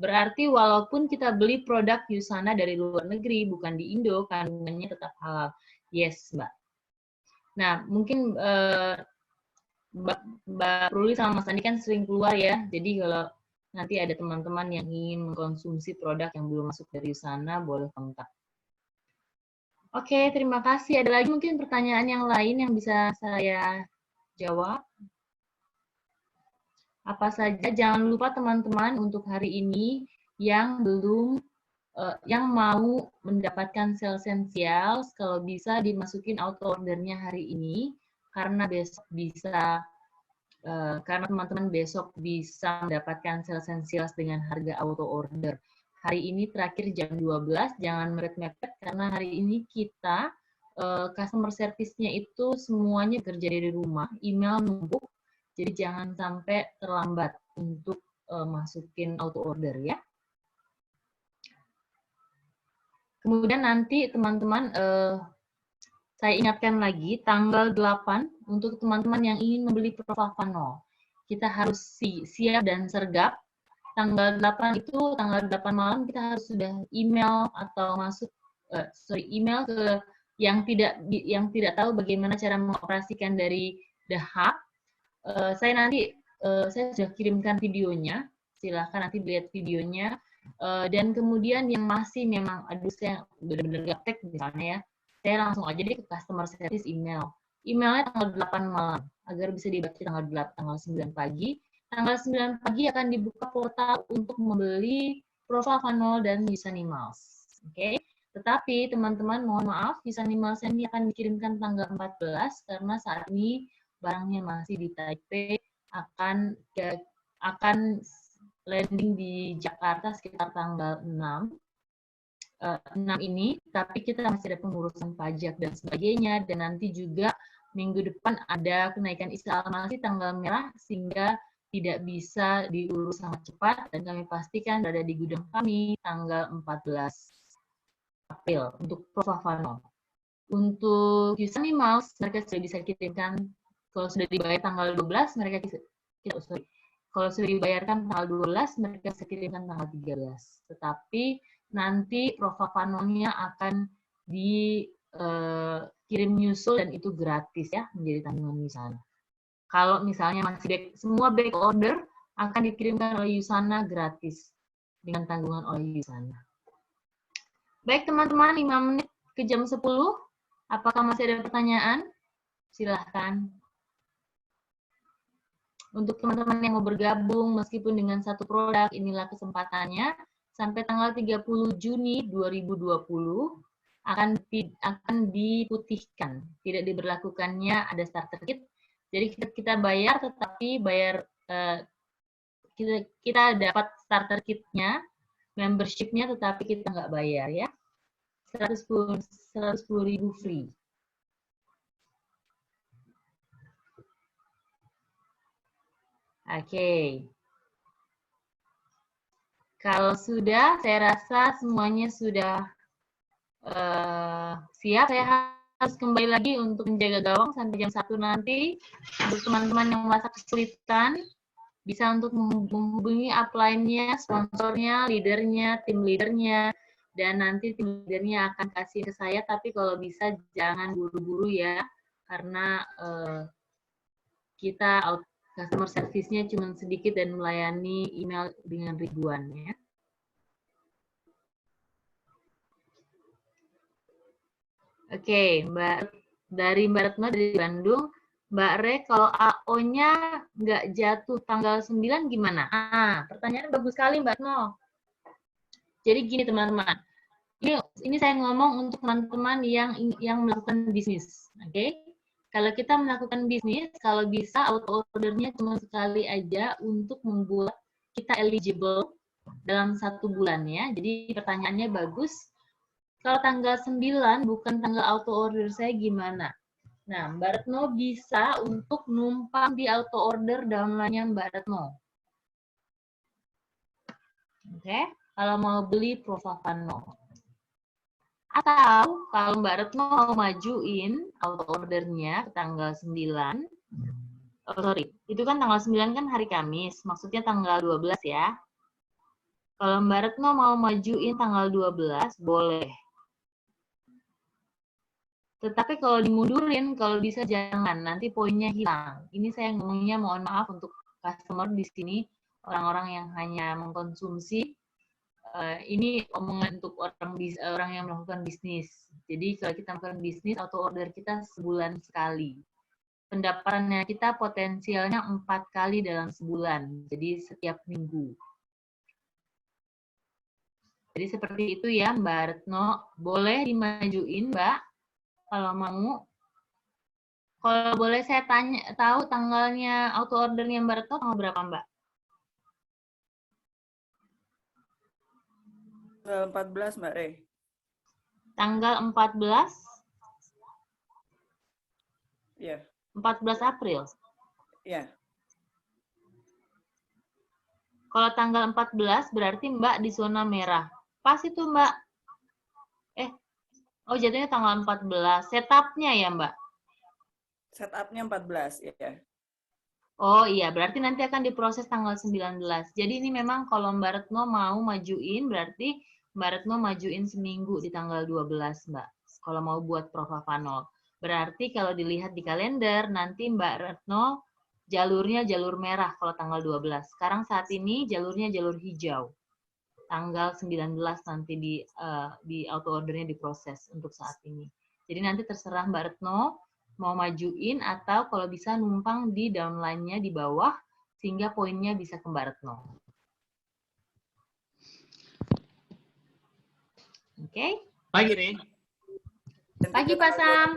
Berarti walaupun kita beli produk Yusana dari luar negeri, bukan di Indo, kandungannya tetap halal. Yes, Mbak. Nah, mungkin Mbak Ruli sama Mas Andi kan sering keluar ya. Jadi kalau nanti ada teman-teman yang ingin mengkonsumsi produk yang belum masuk dari Yusana, boleh kontak. Oke, terima kasih. Ada lagi mungkin pertanyaan yang lain yang bisa saya jawab? Apa saja, jangan lupa teman-teman untuk hari ini yang belum, yang mau mendapatkan sel esensial, kalau bisa dimasukin auto ordernya hari ini, karena besok bisa, karena teman-teman besok bisa mendapatkan sel esensial dengan harga auto order. Hari ini terakhir jam 12, jangan mepet-mepet, karena hari ini kita, customer service-nya itu semuanya kerja dari rumah, email numpuk, jadi jangan sampai terlambat untuk masukin auto order ya. Kemudian nanti teman-teman, saya ingatkan lagi tanggal 8 untuk teman-teman yang ingin membeli Profavano. Kita harus siap dan sergap. Tanggal 8 itu, tanggal 8 malam kita harus sudah email atau masuk, email ke yang tidak tahu bagaimana cara mengoperasikan dari The Hub. Saya nanti saya sudah kirimkan videonya, silahkan nanti lihat videonya. Dan kemudian yang masih memang, aduh saya benar-benar gaptek misalnya ya, saya langsung aja deh ke customer service email. Emailnya tanggal 8 malam, agar bisa dibaca tanggal 9 pagi. Tanggal 9 pagi akan dibuka portal untuk membeli Profavano dan Yusanimals. Oke. Tetapi teman-teman mohon maaf, Yusanimals ini akan dikirimkan tanggal 14 karena saat ini barangnya masih di Taipei, akan landing di Jakarta sekitar tanggal 6 ini, tapi kita masih ada pengurusan pajak dan sebagainya, dan nanti juga minggu depan ada kenaikan instalasi tanggal merah, sehingga tidak bisa diurus sangat cepat, dan kami pastikan berada di gudang kami tanggal 14 April untuk Profavano. Untuk Yusanimals, mereka sudah bisa kirimkan, kalau sudah dibayar tanggal 12, mereka kalau sudah dibayarkan tanggal 12, mereka bisa kirimkan tanggal 13. Tetapi nanti Profavano-nya akan dikirim nyusul dan itu gratis ya, menjadi tanggungan Yusana. Kalau misalnya masih semua back order akan dikirimkan oleh Yusana gratis dengan tanggungan oleh Yusana. Baik teman-teman, 5 menit ke jam 10. Apakah masih ada pertanyaan? Silahkan. Untuk teman-teman yang mau bergabung meskipun dengan satu produk, inilah kesempatannya. Sampai tanggal 30 Juni 2020 akan diputihkan. Tidak diberlakukannya ada starter kit. Jadi kita bayar, tetapi kita dapat starter kitnya, membershipnya, tetapi kita nggak bayar ya. 110.000 free. Oke. Kalau sudah, saya rasa semuanya sudah siap. Saya harus kembali lagi untuk menjaga gawang sampai jam 1 nanti. Untuk teman-teman yang merasa kesulitan, bisa untuk menghubungi upline-nya, sponsornya, leadernya, tim leadernya, dan nanti tim leadernya akan kasih ke saya. Tapi kalau bisa jangan buru-buru ya, karena kita customer service-nya cuma sedikit dan melayani email dengan ribuan ya. Oke, Mbak Retno dari Bandung. Mbak Re, kalau AO-nya nggak jatuh tanggal 9 gimana? Pertanyaan bagus sekali Mbak Retno. Jadi gini teman-teman, ini saya ngomong untuk teman-teman yang melakukan bisnis, oke? Kalau kita melakukan bisnis, kalau bisa auto ordernya cuma sekali aja untuk membuat kita eligible dalam 1 bulan ya. Jadi pertanyaannya bagus. Kalau tanggal 9 bukan tanggal auto order saya gimana? Nah, Mbak Retno bisa untuk numpang di auto order downline-nya Mbak Retno. Oke, kalau mau beli Profavano. Atau kalau Mbak Retno mau majuin auto ordernya ke tanggal 9, oh sorry, itu kan tanggal 9 kan hari Kamis, maksudnya tanggal 12 ya. Kalau Mbak Retno mau majuin tanggal 12, boleh. Tetapi kalau dimundurin, kalau bisa jangan, nanti poinnya hilang. Ini saya ngomongnya mohon maaf untuk customer di sini, orang-orang yang hanya mengkonsumsi. Ini omongan untuk orang yang melakukan bisnis. Jadi kalau kita melakukan bisnis, auto order kita sebulan sekali. Pendapatannya kita potensialnya 4 kali dalam sebulan. Jadi setiap minggu. Jadi seperti itu ya Mbak Retno. Boleh dimajuin Mbak, kalau mau. Kalau boleh saya tahu tanggalnya auto ordernya Mbak Retno tanggal berapa Mbak? Tanggal 14 Mbak Re. Tanggal 14? Iya. 14 April. Iya. Kalau tanggal 14 berarti Mbak di zona merah. Pas itu Mbak. Oh jatuhnya tanggal 14. Setupnya ya Mbak? Setupnya 14 ya. Oh iya, berarti nanti akan diproses tanggal 19. Jadi ini memang kalau Mbak Retno mau majuin, berarti Mbak Retno majuin seminggu di tanggal 12, Mbak. Kalau mau buat Profavano. Berarti kalau dilihat di kalender, nanti Mbak Retno jalurnya jalur merah kalau tanggal 12. Sekarang saat ini jalurnya jalur hijau. Tanggal 19 nanti di auto ordernya diproses untuk saat ini. Jadi nanti terserah Mbak Retno mau majuin atau kalau bisa numpang di downline-nya di bawah sehingga poinnya bisa ke Mbak Retno. Oke? Pagi, Re. Pagi Pak Sam.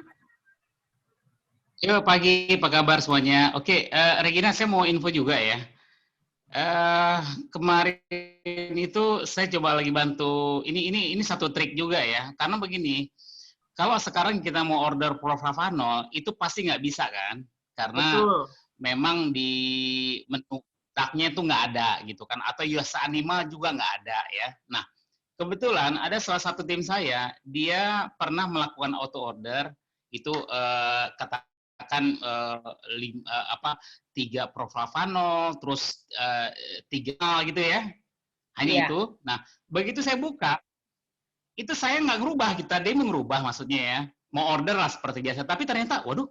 Yo, pagi, apa kabar semuanya? Oke, Regina, saya mau info juga ya. Kemarin itu saya coba lagi bantu, ini satu trik juga ya, karena begini, kalau sekarang kita mau order Profavano, itu pasti nggak bisa kan? Karena Betul. memang di menu tagnya itu nggak ada gitu kan, atau US Animal juga nggak ada ya. Nah, kebetulan ada salah satu tim saya, dia pernah melakukan auto order, itu katakan 3 Profavano, terus 3 gitu ya, hanya Iya. itu. Nah, begitu saya buka, itu saya nggak ngerubah, dia mengubah maksudnya ya, mau order lah seperti biasa, tapi ternyata, waduh,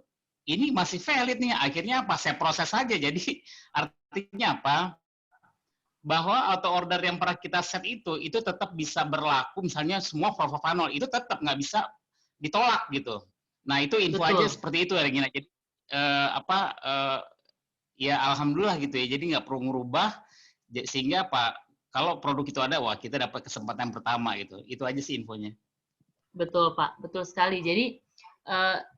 ini masih valid nih, akhirnya apa, saya proses saja, jadi artinya apa, bahwa auto order yang pernah kita set itu tetap bisa berlaku, misalnya semua Profavano, itu tetap nggak bisa ditolak gitu. Nah, itu info Betul. aja seperti itu, Regina. Jadi, ya alhamdulillah gitu ya, jadi nggak perlu ngubah, sehingga apa, kalau produk itu ada, wah kita dapat kesempatan pertama gitu. Itu aja sih infonya. Betul Pak, betul sekali. Jadi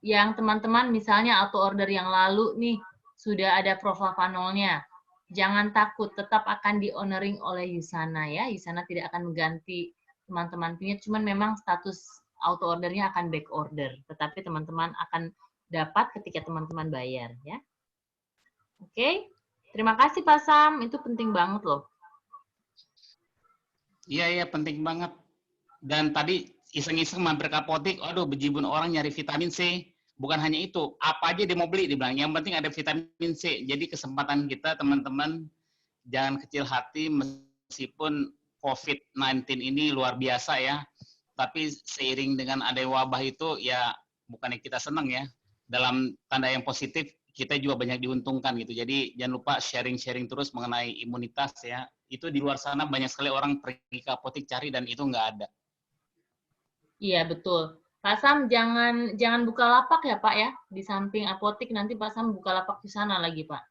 yang teman-teman misalnya auto order yang lalu nih sudah ada Profavano-nya, jangan takut, tetap akan di-honoring oleh Yusana ya. Yusana tidak akan mengganti teman-teman punya, cuman memang status auto ordernya akan back order, tetapi teman-teman akan dapat ketika teman-teman bayar ya. Oke, terima kasih Pak Sam, itu penting banget loh. Iya, penting banget. Dan tadi iseng-iseng mampir ke apotik, aduh bejibun orang nyari vitamin C. Bukan hanya itu, apa aja dia mau beli, dibilang. Yang penting ada vitamin C. Jadi kesempatan kita teman-teman jangan kecil hati meskipun COVID-19 ini luar biasa ya. Tapi seiring dengan ada wabah itu ya bukannya kita senang ya. Dalam tanda yang positif kita juga banyak diuntungkan gitu. Jadi jangan lupa sharing-sharing terus mengenai imunitas ya. Itu di luar sana banyak sekali orang pergi ke apotik cari dan itu nggak ada. Iya betul. Pak Sam jangan buka lapak ya Pak ya. Di samping apotik nanti Pak Sam buka lapak di sana lagi Pak.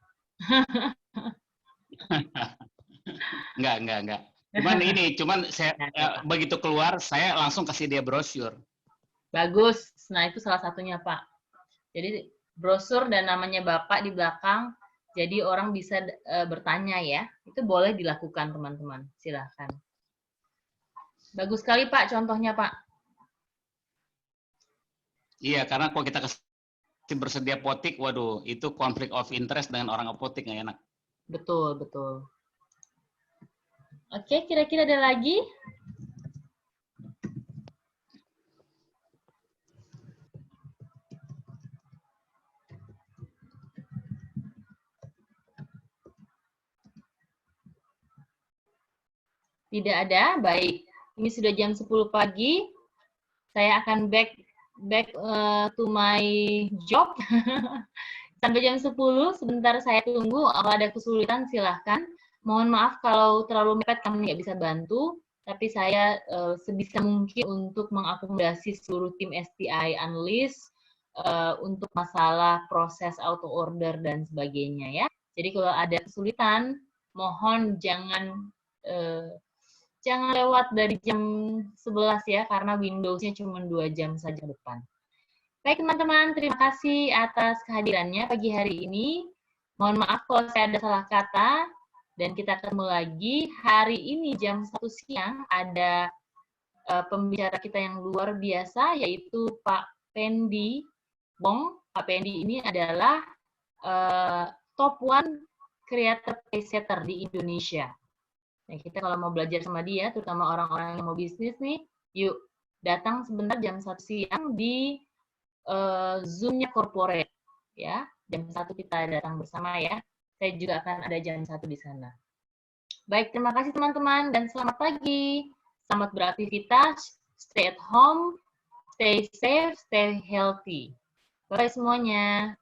Enggak. Cuman saya begitu keluar, saya langsung kasih dia brosur. Bagus. Nah, itu salah satunya, Pak. Jadi brosur dan namanya Bapak di belakang, jadi orang bisa bertanya ya. Itu boleh dilakukan, teman-teman. Silahkan. Bagus sekali, Pak, contohnya, Pak. Iya, karena kalau kita kasih bersedia apotik, waduh, itu konflik of interest dengan orang apotik nggak enak. Betul, betul. Oke, kira-kira ada lagi? Tidak ada? Baik. Ini sudah jam 10 pagi. Saya akan back to my job. Sampai jam 10, sebentar saya tunggu. Kalau ada kesulitan, silahkan. Mohon maaf kalau terlalu mepet kami nggak bisa bantu, tapi saya sebisa mungkin untuk mengakomodasi seluruh tim STI analyst untuk masalah proses auto order dan sebagainya ya. Jadi kalau ada kesulitan, mohon jangan lewat dari jam 11 ya, karena Windows-nya cuma 2 jam saja depan. Baik teman-teman, terima kasih atas kehadirannya pagi hari ini. Mohon maaf kalau saya ada salah kata, dan kita ketemu lagi hari ini jam 1 siang ada pembicara kita yang luar biasa, yaitu Pak Pendi Bong. Pak Pendi ini adalah top 1 creator paysetter di Indonesia. Nah, kita kalau mau belajar sama dia, terutama orang-orang yang mau bisnis nih, yuk datang sebentar jam 1 siang di Zoom-nya corporate. Ya, jam 1 kita datang bersama ya. Saya juga akan ada jam 1 di sana. Baik, terima kasih teman-teman dan selamat pagi. Selamat beraktivitas, stay at home, stay safe, stay healthy. Bye semuanya.